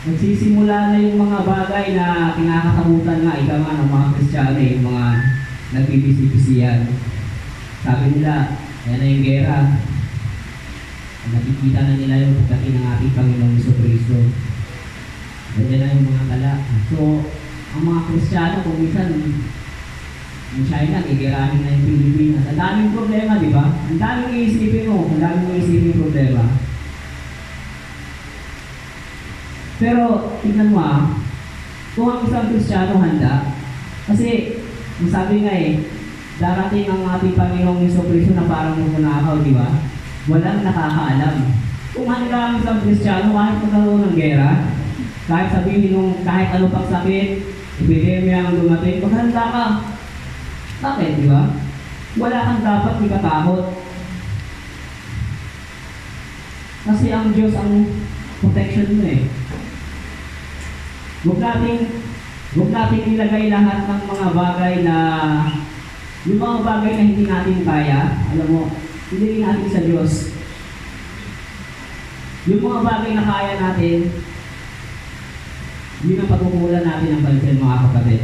nagsisimula na yung mga bagay na kinakatakutan nga ika nga ng mga Kristiyano yung mga nagbibisi-bisiyan. Sabi nila, yan na yung gera. Nakikita na nila yung pagdating ng ating Panginoong Jesucristo. Yan na yung mga tala. So, ang mga Kristiyano kung minsan ang China, igirahin na yung Pilipinas. Ang daming problema, di ba? Ang daming iisipin mo, ang daming iisipin problema. Pero, tingnan mo kung ang isang Kristiyano handa, kasi, sabi nga darating ang ating Panginoong Jesucristo na parang mamunakaw, di ba? Walang nakakaalam. Kung handa ang isang Kristiyano, kahit magkaroon ng gera, kahit sabihin nung kahit ano pang sakit, epidemya ang dumating, maghanda ka. Bakit, di ba? Wala kang dapat ikatakot. Kasi ang Diyos ang protection mo Huwag natin ilagay lahat ng mga bagay na yung mga bagay na hindi natin kaya, alam mo, hindi natin sa Diyos. Yung mga bagay na kaya natin, yun ang pagkukulan natin ng pansin mga kapatid.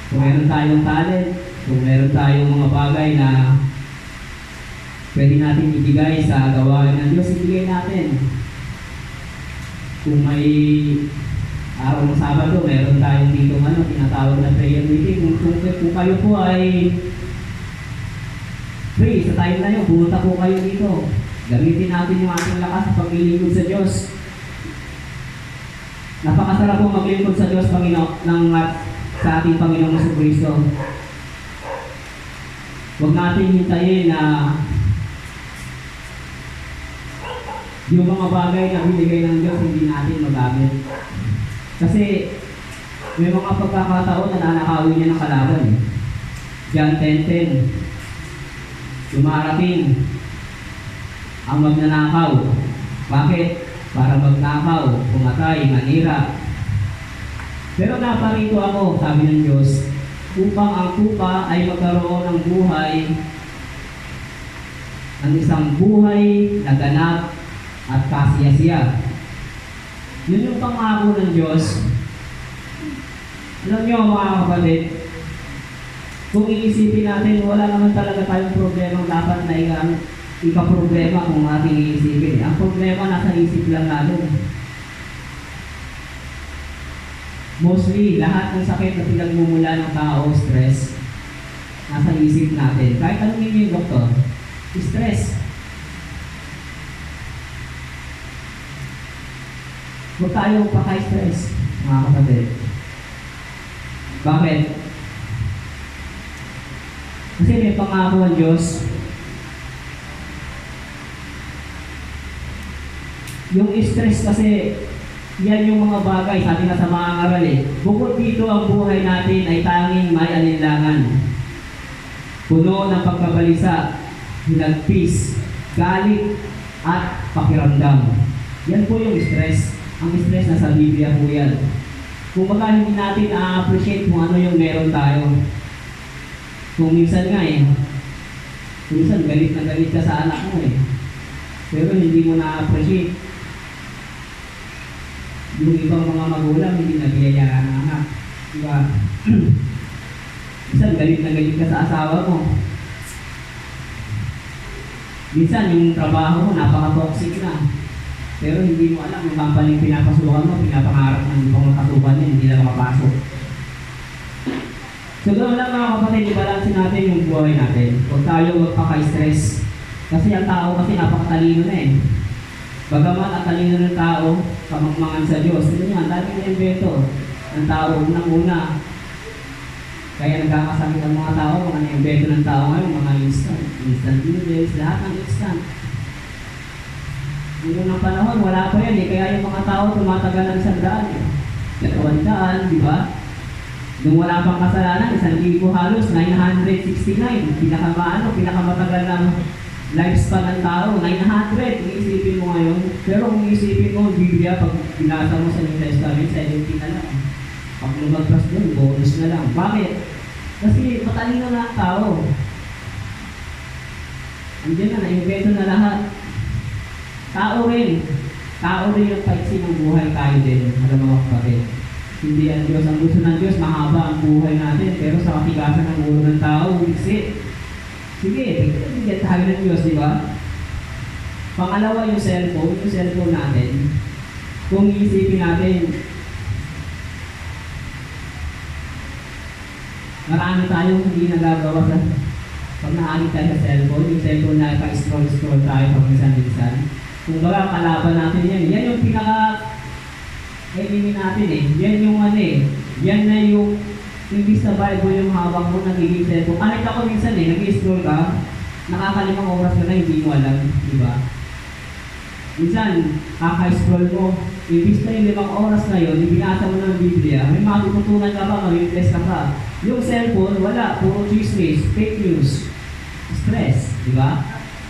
Kung meron tayong talent, kung meron tayong mga bagay na pwede natin ibigay sa gawain ng Diyos, ibigay natin. Kung may araw ng Sabado, meron tayong dito tinatawag na prayer meeting. Kung kayo po ay free sa time na yun, pumunta po kayo dito. Gamitin natin yung ating lakas sa paglilingkod sa Diyos. Napakasarap po maglingkod sa Diyos, sa ating Panginoong Jesucristo. Huwag natin hintayin na yung mga bagay na binigay ng Diyos hindi natin magamit. Kasi may mga pagkakataon na nanakawin niya ng kalaban John 10:10. Dumarating ang magnanakaw. Bakit? Para magnakaw, pumatay, manira. Pero naparito ako, sabi ng Diyos, upang ang tupa ay magkaroon ng buhay, ng isang buhay na ganap at kasiyasiya. Yun yung pangako ng Diyos. Alam niyo mga kapatid, kung iisipin natin, wala naman talaga tayong problema dapat na ika-problema kung ating iisipin. Ang problema nasa isip lang natin. Mostly, lahat ng sakit na pinagmumula ng tao, stress. nasa isip natin. Kahit tanungin niyo yung doktor, stress. Huwag tayo paka-stress, mga kapatid. Bakit? Kasi may pangako ang Diyos. Yung stress kasi, yan yung mga bagay, sabi nga sa mga ngaral bukod dito ang buhay natin ay tanging may alinlangan. Puno ng pagkabalisa, hinagpis, galit, at pakiramdam. Yan po yung stress. Ang stress na sa Biblia po yan. Kung baka hindi natin na-appreciate kung ano yung meron tayo. Kung minsan nga minsan galit na galit ka sa anak mo pero hindi mo na-appreciate. Yung ibang mga magulang hindi nabiyayaan ng anak. Diba? Minsan galit na galit ka sa asawa mo. Minsan yung trabaho mo napaka-toxic na. Pero hindi mo alam yung company pinapasukan mo, pinapangarap ng ibang kasukan niya, hindi na makapasok. So ganoon lang mga kapatid, ibalansin natin yung buhay natin. Huwag tayo magpaka-stress. Kasi ang tao kasi napakatalino na Bagaman ang talino ng tao, kamangmangan sa Diyos. Ito nga, dami na invento ng tao unang-una. Kaya nagkakasakit ang mga tao, mga na-invento ng tao ngayon, mga instant noodles, lahat ng instant. Noong unang panahon, wala pa yan kaya yung mga tao tumatagal ng 100. 100, di ba? Nung wala pang kasalanan, 1,000 halos, 969. Pinakamatagal ng lifespan ng tao, 900. Kung isipin mo ngayon. Pero kung isipin mo, Biblia, pag binasa mo sa New Testament, 70 na lang. Pag lumagpas doon, bonus na lang. Bakit? Kasi matalino na ang tao. Andiyan na, na-invento na lahat. Tao rin yung paiksi ng buhay tayo din. Alam mo kapatid. Hindi ang Diyos. Ang gusto ng Diyos, mahaba ang buhay natin. Pero sa katigasan ng ulo ng tao, wiksi. Sige, bigyan tayo ng Diyos, di ba? Pangalawa yung cellphone natin. Kung iisipin natin, marami tayong hindi nagagawa sa pag naalit tayo sa cellphone, yung cellphone na pa-scroll tayo pag minsan-minsan. Kung baga, kalaban natin yan. Yan yung pinaka-enemy natin Yan yung yan na yung imbis na Bible yung hawak mo nagiging cellphone. Kahit ako minsan nag-scroll ka, nakakalimang oras ka na, hindi mo alam, di ba? Minsan, kaka-scroll mo, imbis na yung 5 oras na yun, ibinasa mo ng Biblia, may matututunan ka pa, mag-impress ka pa. Yung cellphone, wala, puro chismis, fake news, stress, di ba?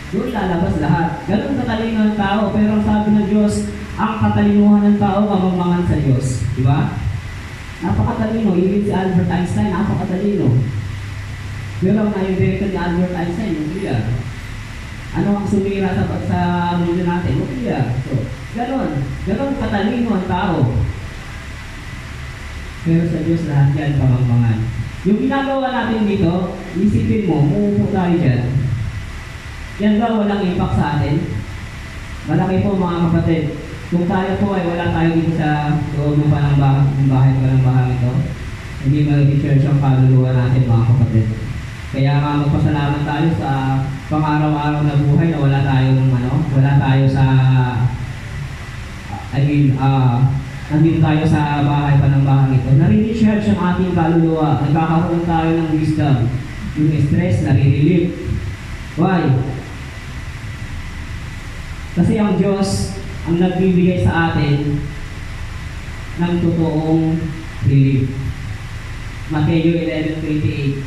Doon lalabas lahat. Ganun katalino ng tao, pero ang sabi ng Diyos, ang katalinuhan ng tao, kamangmangan sa Diyos. Di ba? Napakatalino. Even si Albert Einstein, napakatalino. Pero ang na-invento ni Albert Einstein, nuclear. Ano ang sumira sa mundo natin? Nuclear. So, ganun katalino ang tao. Pero sa Diyos lahat yan, kamangmangan. Yung ginagawa natin dito, isipin mo, umuupo tayo dyan. Yan ba walang impact sa atin? Malaki po mga kapatid. Kung tayo po ay wala tayo dito sa loob ng bahay ito, hindi mag-church ang kaluluwa natin mga kapatid. Kaya nga magpasalamat tayo sa pang-araw-araw na buhay na wala tayo sa nandito tayo sa bahay pa ng bahay ito. Nare-recharge ang ating kaluluwa. Nagkakaroon tayo ng wisdom. Yung stress, nare-relieve. Why? Kasi ang Diyos ang nagbibigay sa atin ng totoong relief. Mateo 11:28.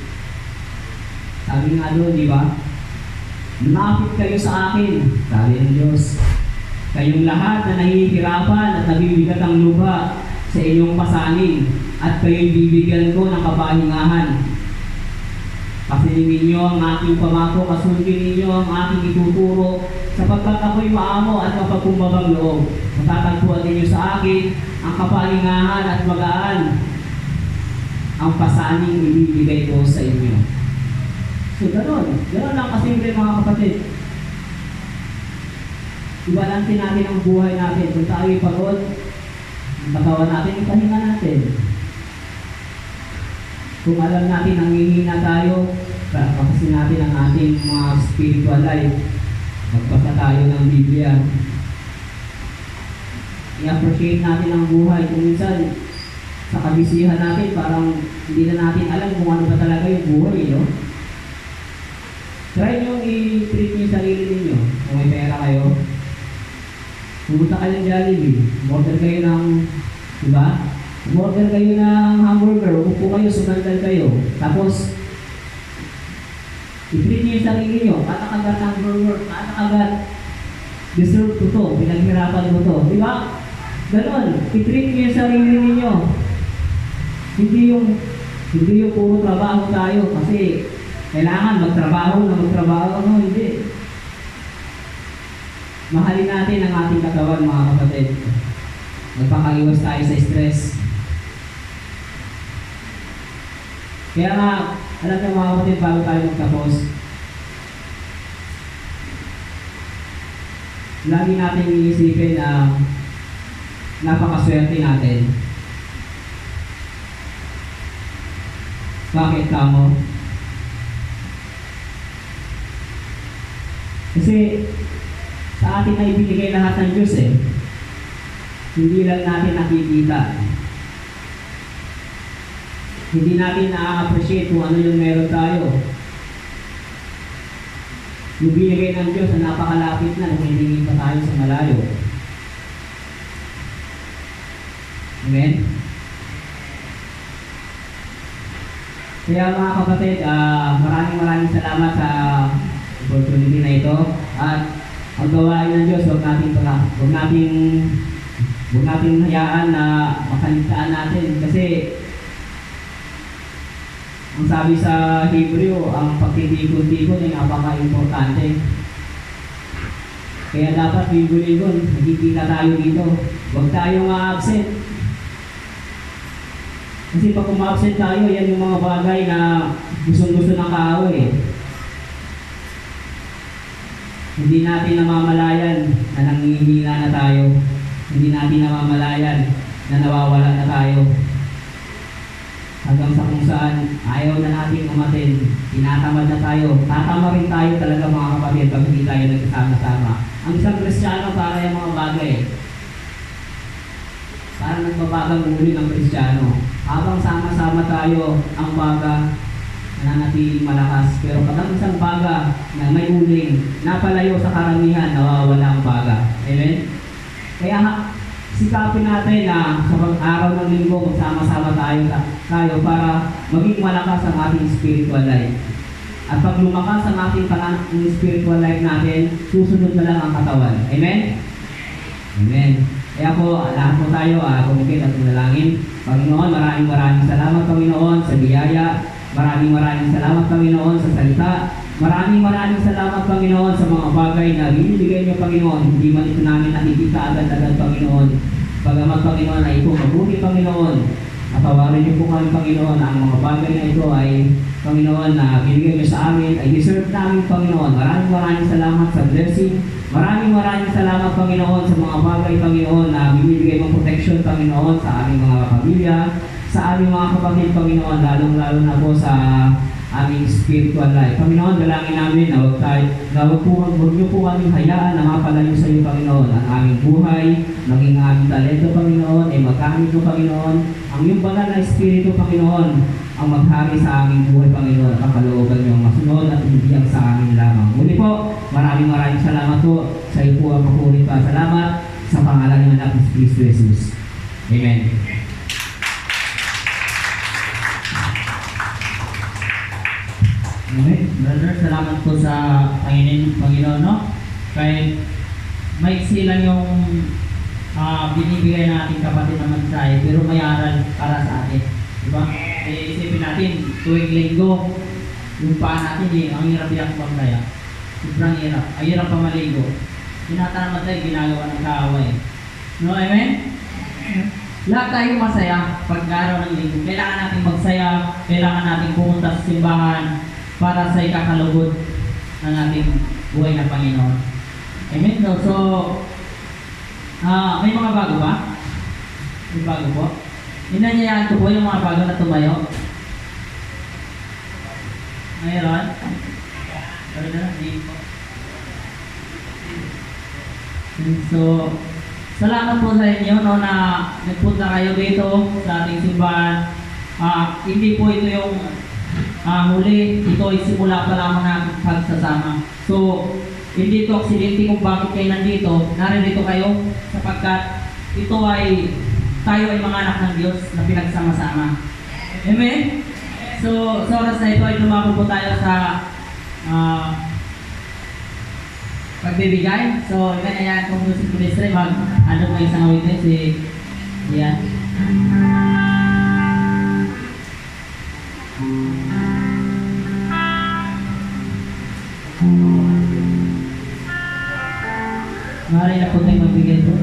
Sabi nga doon, di ba? Lumapit kayo sa akin, sabi ng Diyos. Kayong lahat na nahihirapan at nabibigat ang lupa sa inyong pasanin, at kayo'y bibigyan ko ng kapahingahan. Pasilingin ninyo ang aking pamako, kasundin ninyo ang aking ituturo, sapagkat ako'y maamo at mapagkumbabang loob. Matatagpuan ninyo sa akin ang kapahingahan at magaan ang pasaning ibibigay ko sa inyo. So, gano'n lang kasimple mga kapatid. Ibalansin natin ang buhay natin. Kung tayo'y pagod, ang katawan natin, ipahinga natin. Kung alam natin ang hihina tayo, Pakasin natin ang ating mga spiritual life. Magbasa tayo ng Biblia. I-appreciate natin ang buhay. Kung minsan, sa kabisihan natin, parang hindi na natin alam kung ano ba talaga yung buhay, no? Try nyo i-treat nyo yung sarili ninyo. Kung may pera kayo, pumunta kayo ng Jollibee, order kayo ng, diba? Order kayo ng hamburger, upo kayo, sumandal kayo. Tapos, i-treat nyo yung sarili nyo, katakagat ng burger, katakagat, deserve ko to, pinaghirapan ko to, diba? Ganon, i-treat nyo yung sarili ninyo. Hindi yung puro trabaho tayo kasi kailangan magtrabaho, ano, hindi. Mahalin natin ang ating katawan, mga kapatid. Magpakaiwas tayo sa stress. Kaya nga, alam niyo mga kapatid, bago tayo magtapos, lagi natin iisipin na napakaswerte natin. Bakit kamo? Kasi sa atin ay binigay lahat ng Diyos eh. Hindi lang natin nakikita. Hindi natin na-appreciate kung ano yung meron tayo. Yung binigay ng Diyos na napakalapit na, humihingin pa tayo sa malayo. Amen? Kaya mga kapatid, maraming salamat sa opportunity na ito. At ang gawain ng Diyos, huwag nating hayaan na makaligtaan natin. Kasi ang sabi sa Hebreo, ang pagtitipon-tipon ay napaka-importante. Kaya dapat linggo-linggo, nagkikita tayo dito. Huwag tayong absent. Kasi pag umabsent tayo, yan yung mga bagay na gustong-gusto ng kaaway. Hindi natin namamalayan na nangihina na tayo. Hindi natin namamalayan na nawawala na tayo. Hanggang sa kung saan ayaw na natin umatin, tinatamad na tayo. Tatama rin tayo talaga mga kapatid pag hindi tayo nagkasama-sama. Ang isang Kristiyano para yung mga bagay. Para nagbabagang uli ng Kristiyano. Habang sama-sama tayo, ang baga nananatiling malakas. Pero pag ang isang baga na may uling, napalayo sa karamihan, nawawala ang baga. Amen? Kaya sikapin natin na sa araw ng linggo, magsama-sama tayo para maging malakas ang ating spiritual life. At pag lumakas ang ating spiritual life natin, susunod na lang ang katawan. Amen? Amen. Kaya po, lahat po tayo, kumikit at manalangin. Panginoon, maraming salamat Panginoon sa biyaya. Maraming salamat Panginoon sa salita. Maraming salamat Panginoon sa mga bagay na binibigay niyo Panginoon. Hindi man ito namin nakikita agad-agad Panginoon. Pagamat Panginoon na ito mabuti Panginoon. Patawarin niyo po kami Panginoon na ang mga bagay na ito ay Panginoon na binigay niyo sa amin ay deserve namin Panginoon. Maraming salamat sa blessing. Maraming salamat Panginoon sa mga bagay Panginoon na binibigay mong protection Panginoon sa aming mga pamilya, sa aming mga kapatid Panginoon, lalong-lalo na po sa aming spiritual life. Panginoon, dalangin namin na huwag niyo po kaming hayaan na mapalayo sa iyo Panginoon. Ang aming buhay, maging aming talento Panginoon, ay magamit mo Panginoon. Ang iyong banal na espiritu Panginoon, ang maghari sa aming buhay Panginoon. Kapalooban niyo ang masunod at hindi ang sa amin lamang. Muli po, maraming salamat po. Sa iyo po ang papulit pa. Salamat sa pangalan ng anak ni Kristo Jesus. Amen. Okay, brother, salamat po sa Panginoon, no? Kahit maiksi lang yung binibigay natin kapatid na mensahe, pero may aral para sa atin. Diba? Isipin natin, tuwing linggo, yung paa natin, ang hirap yung pagkaya. Sobrang hirap. Ang hirap pa maligo. Tinatamad tayo, ginagawa ng kaaway. No, amen? Lahat tayo masaya pag araw ng linggo. Kailangan natin magsaya, kailangan natin pumunta sa simbahan para sa ikakalugod ng ating buhay na Panginoon. Amen? So, may mga bago ba? May bago po? Inanyayahan ko po yung mga bago na tumayo. Mayroon? Sorry na lang, hindi po. So, salamat po sa inyo no, na nagpunta kayo dito sa ating simbahan. Hindi po ito yung huli, ito ay simula pa lamang ng pagsasama. So, hindi ito aksidente kung bakit kayo nandito. Naririto kayo sapagkat ito ay tayo ay mga anak ng Diyos na pinagsama-sama. Amen? So, sa oras na ito ay lumako po tayo sa pagbibigay. So, ayan kung music ministry, ano may isang awitin si Ian. Maaari na po tayo magbigay po.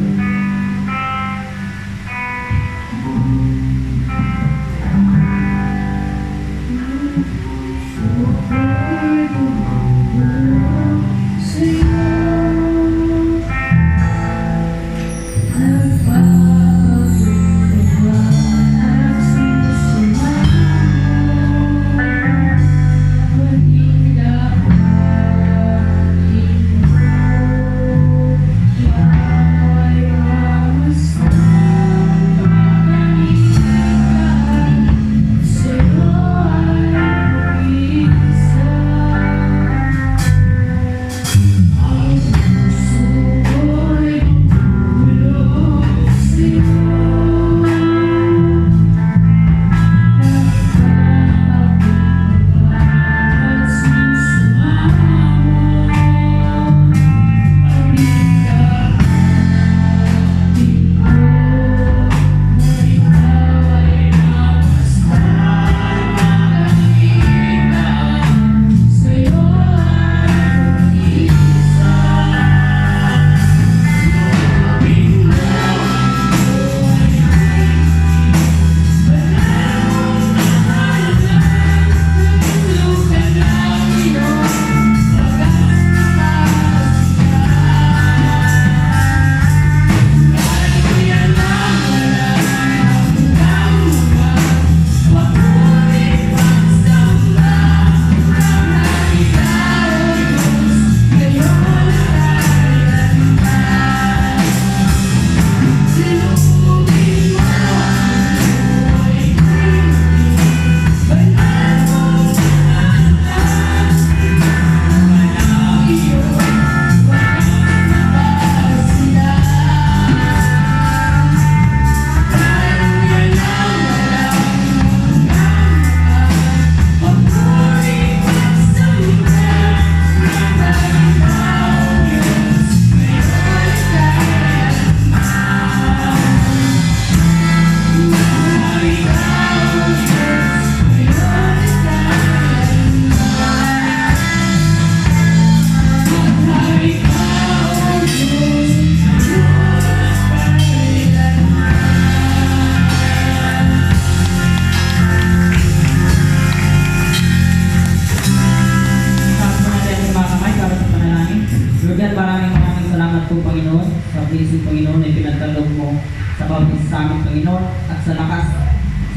Panginoon ay pinagkaloob mo sa bawat sa amin, Panginoon, at sa lakas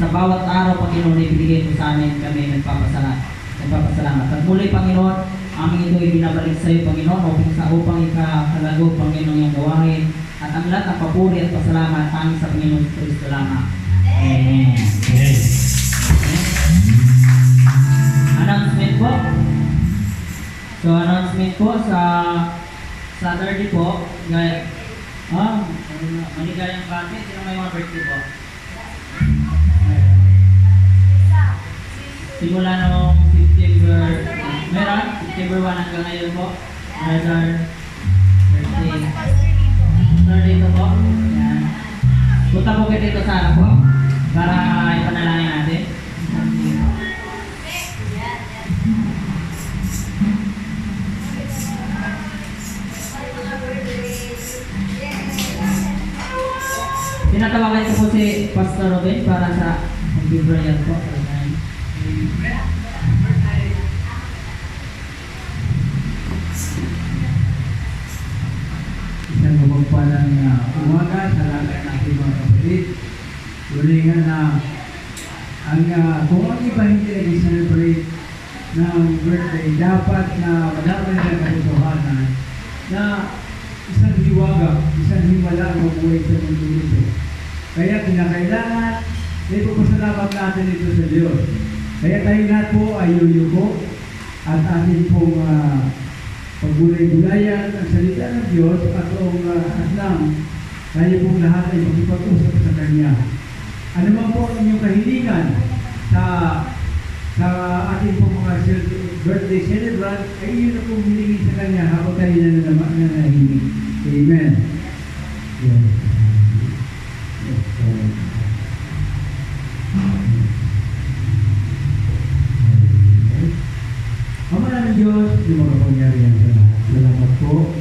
sa bawat araw, Panginoon, ay binigay mo sa amin, kami nagpapasalamat. At muli, Panginoon, aming ito ay binabalik sa iyo, Panginoon, upang ikakalagog, Panginoon, yung gawain at ang lahat ng papuri at pasalamat aming sa Panginoon Kristo lamang. Amen. Amen. Announcement po. So, announcement po sa Saturday po, maligayang bati. Sino may mga birthday po? Simula noong September 1 hanggang ngayon po. Another birthday. Saturday ito po. Yan. Punta po kayo dito sa harap po para ipanalangin natin. Tinatawagan ko po si Pastor Robin para sa Biblian po. Isang mapagpalang umaga sa lahat ng ating mga kapatid. Tulingan na kung ang iba hindi nag-celebrate ng birthday, dapat na malaman ng katotohanan na isang hiwaga, isang himala ang mabuhay sa mundo nito. Kaya kinakailangan, ito pasalamat natin ito sa Diyos. Kaya tayo lahat po ay yuyuko at atin pong paggulay-gulayan ang salita ng Diyos at ang aslang tayo pong lahat ay magipag-usap sa Kanya. Ano man po ang inyong kahilingan sa ating pong mga birthday celebrant, ay iyon na pong hilingin sa Kanya habang tayo nanahimik. Amen. Yes. Ama namin Diyos, yung makapangyarihan sa lahat. Salamat po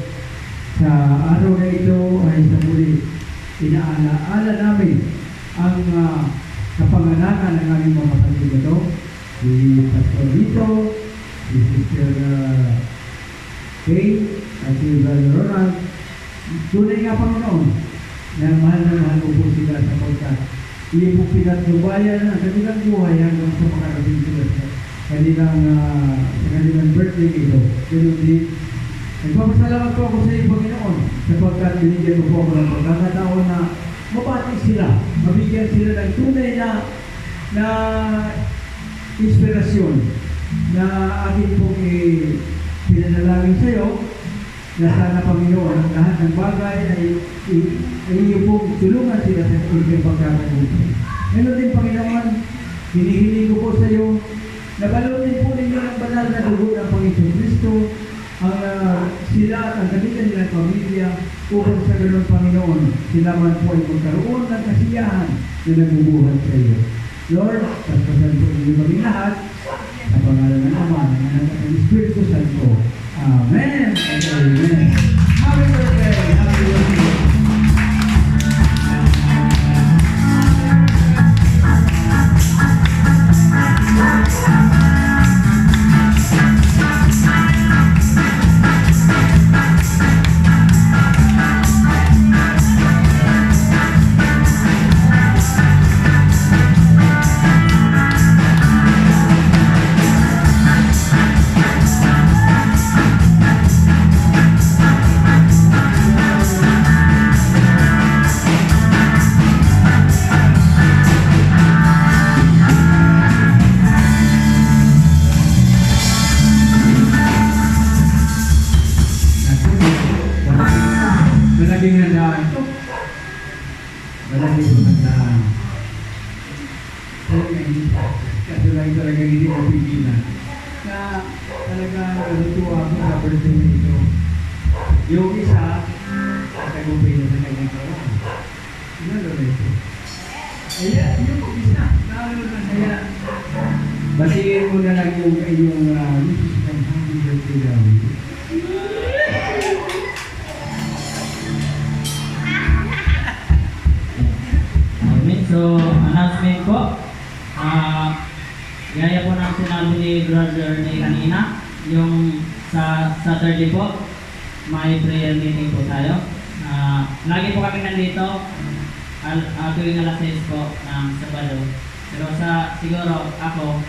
sa araw na ito ay sa muli inaalaala namin ang kapanganakan ng aming mga kapatid ito, si Pastor Lito, si Sister Kay, at si Brother Ronald. Tunay nga Panginoon na mahal ko po sila sapagkat iyon po pinatnubayan ang kanilang buhay hanggang sa makarating sila sa kanilang birthday ito. Pero nagpapasalamat po ako sa iyo, Panginoon, sapagkat binigyan mo po ako ng pagkakataon na mabati sila, mabigyan sila ng tunay na inspirasyon na atin pong pinanalangin sa iyo na sana, Panginoon, ang lahat ng bagay ay iyo pong tulungan sila sa inyong pagkakabuti. Ngayon din, Panginoon, hinihiling ko po sa iyo na balutin po ninyo ng banal na dugo ng Panginoon Kristo ang sila at ang kanilang pamilya upang sa ganoon, Panginoon, sila man po ay magkaroon ng kasiyahan na nabubuhat sa iyo. Lord, paspasan po ninyo kami lahat sa pangalan ng Ama, ng Anak at ng Espiritu Santo. Amen and amen. Happy birthday! Happy birthday! Malaging handaan ito. Malaging handaan. Kasi lang talaga hindi ko pigilan. Na talagang natutuwa ako sa birthday na ito. Yung isa, nagagupay na sa kanyang kawan. Sinalo na ito. Kaya, yung isa, naano na kaya. Batiin mo na lang yung wishes ng happy birthday daw. So, announcement po. Gaya po ng sinabi ni Brother ni kanina, yung sa Saturday po, may prayer meeting po tayo. Lagi po kami nandito, tuwing alas 6 po ng Sabado. Pero siguro ako,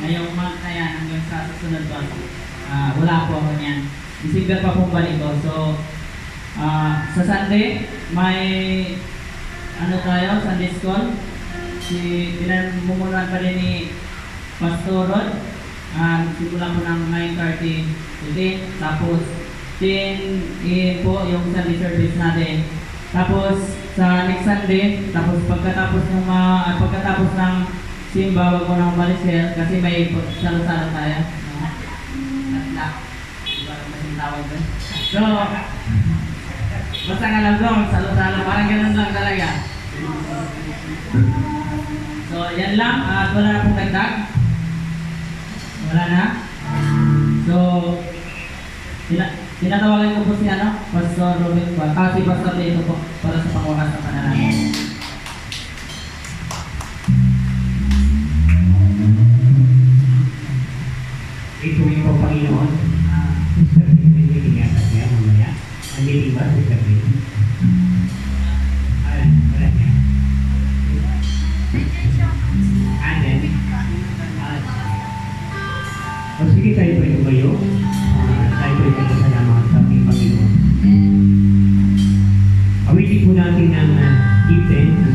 ngayong month na yan, hanggang sa susunod po, wala po ako niyan. December pa pong balik ko. So, sa Sunday, may tayo, Sunday School. Pinamumunuan pa rin ni Pastor Rod. Simula po ng 9:30 to 10. Tapos, 10 po yung Sunday service natin. Tapos, sa next Sunday, tapos pagkatapos ng simba, wag mo nang umalis kasi may salo-salo tayo. Atla. Iba rin masing tawag doon. So, basta nga lang doon, salo-salo. Parang ganun lang talaga. So, yan lang. At wala na pong dagdag. Wala na. So, tinatawagan ko po si Pastor Robin po. Si Pastor Lito po para sa pangwakas ng panalangin. Ituloy po, Panginoon. Sister Baby, ingatan niya mamaya. Andito ba, Sister Baby? Wala niya. natin ang defense.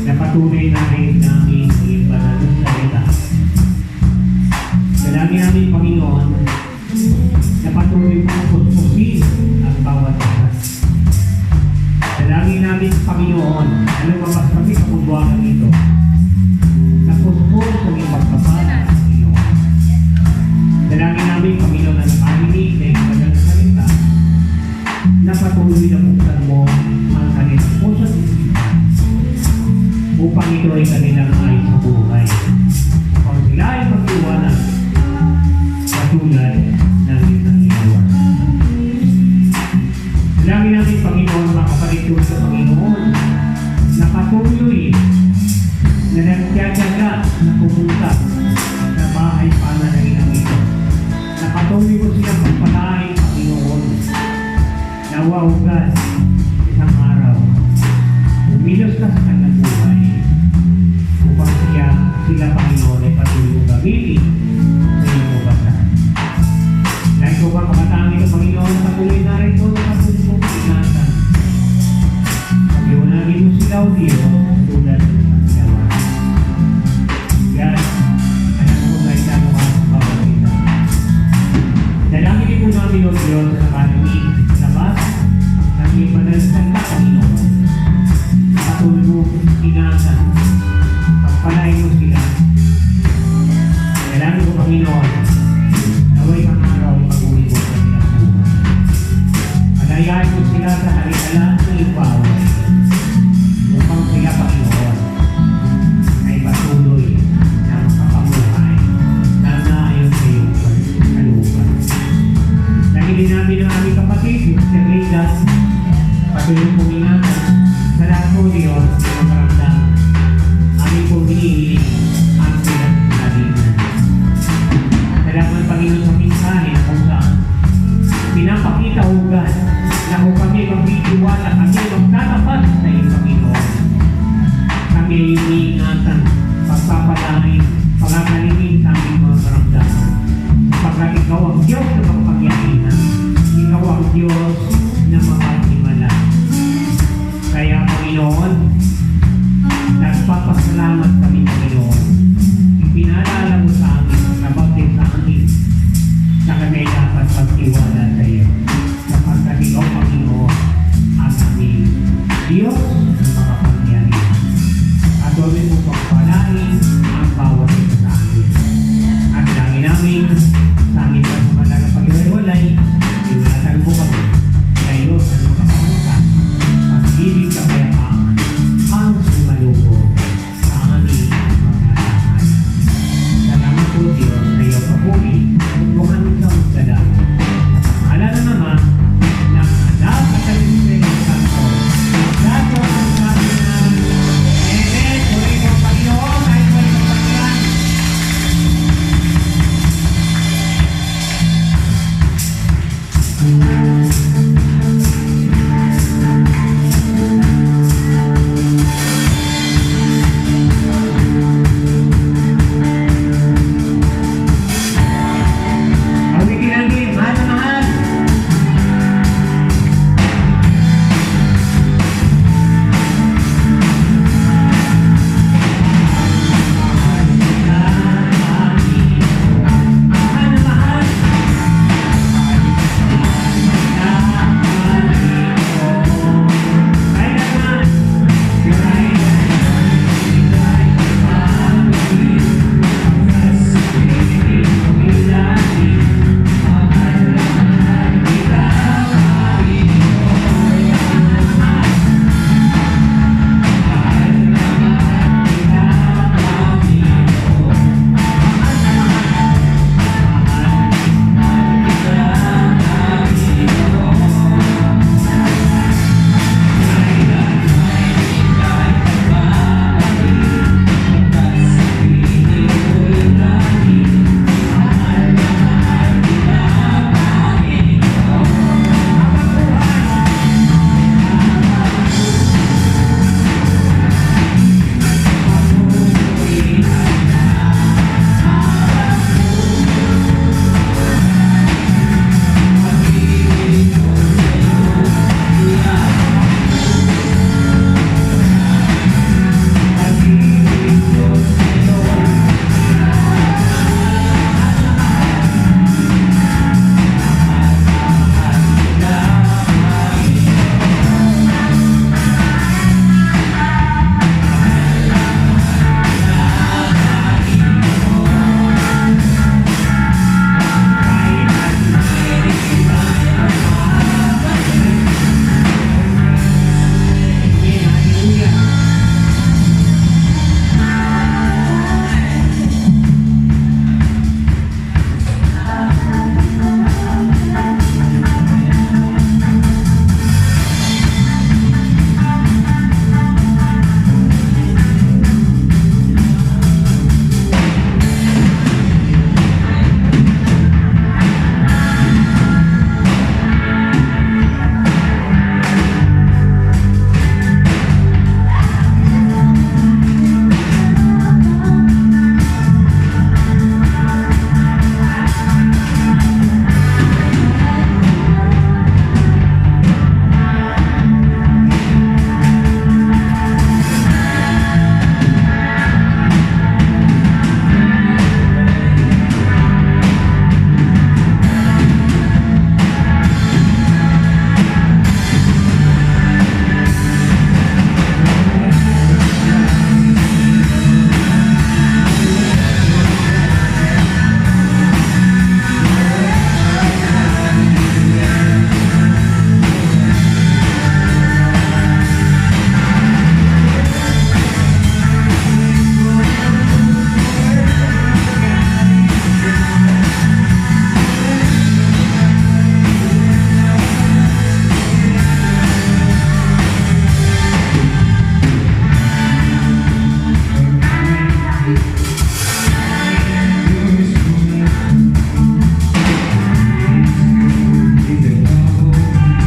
Napatuloy namin namin ang banal na salita. Dalangin namin, Panginoon, na patuloy mong puspusin ang bawat isa. Dalangin namin, Panginoon, na lumabas kami sa kundwangan ito. Na puspos ang iyong pagpapala, Panginoon. Dalangin namin, Panginoon, na nakarinig na iyong banal na salita, na patuloy na buksan mo ang kanilang puso at isipan, upang ito ay kanilang ayos sa buhay. Upang sila ay mag-iwanan katulad ng isang ginawa. Dalangin natin, Panginoon, makapalitun sa Panginoon na patuloy na nagtyaga na pupunta sa bahay pananalinang ito. Na patuloy mo silang pagpalain, Panginoon, na wawagan isang araw. Umilos ka sa kanilang buhay upang sila, Panginoon, ay patuloy mong gamitin sa iyong kabataan. Dahil ko ba kabataan ito, Panginoon, patuloy na rin ito na patuloy mong ingatan. Pag-iwanagin mo sila, O Diyos, tulad ng ginawa. God, anak ko na isa mo ang pagpapalita. Dalangin din po namin, O Diyos, sa nakalinig sa labas ng iyong manalasan na, Panginoon. Patuloy mo ingatan. Pagpalain mo sila. Dalangin ko, Panginoon, naway kang araw ay pag-uwi mo sa nilang buhay. Palayain mo sila sa kalikalan ng iyong bawal upang sila, Panginoon, ay patuloy na makapamuhay na naayon sa iyong kalooban. Dahilin namin ang aming kapatid, Mr. Leidas, patuloy pong ingatan. Salamat po, Diyos, sa mga karamdam. Aming pong hinihiling ang pinagkalinan. Salamat, Panginoon, sa minsahe na kung saan pinapakita ugat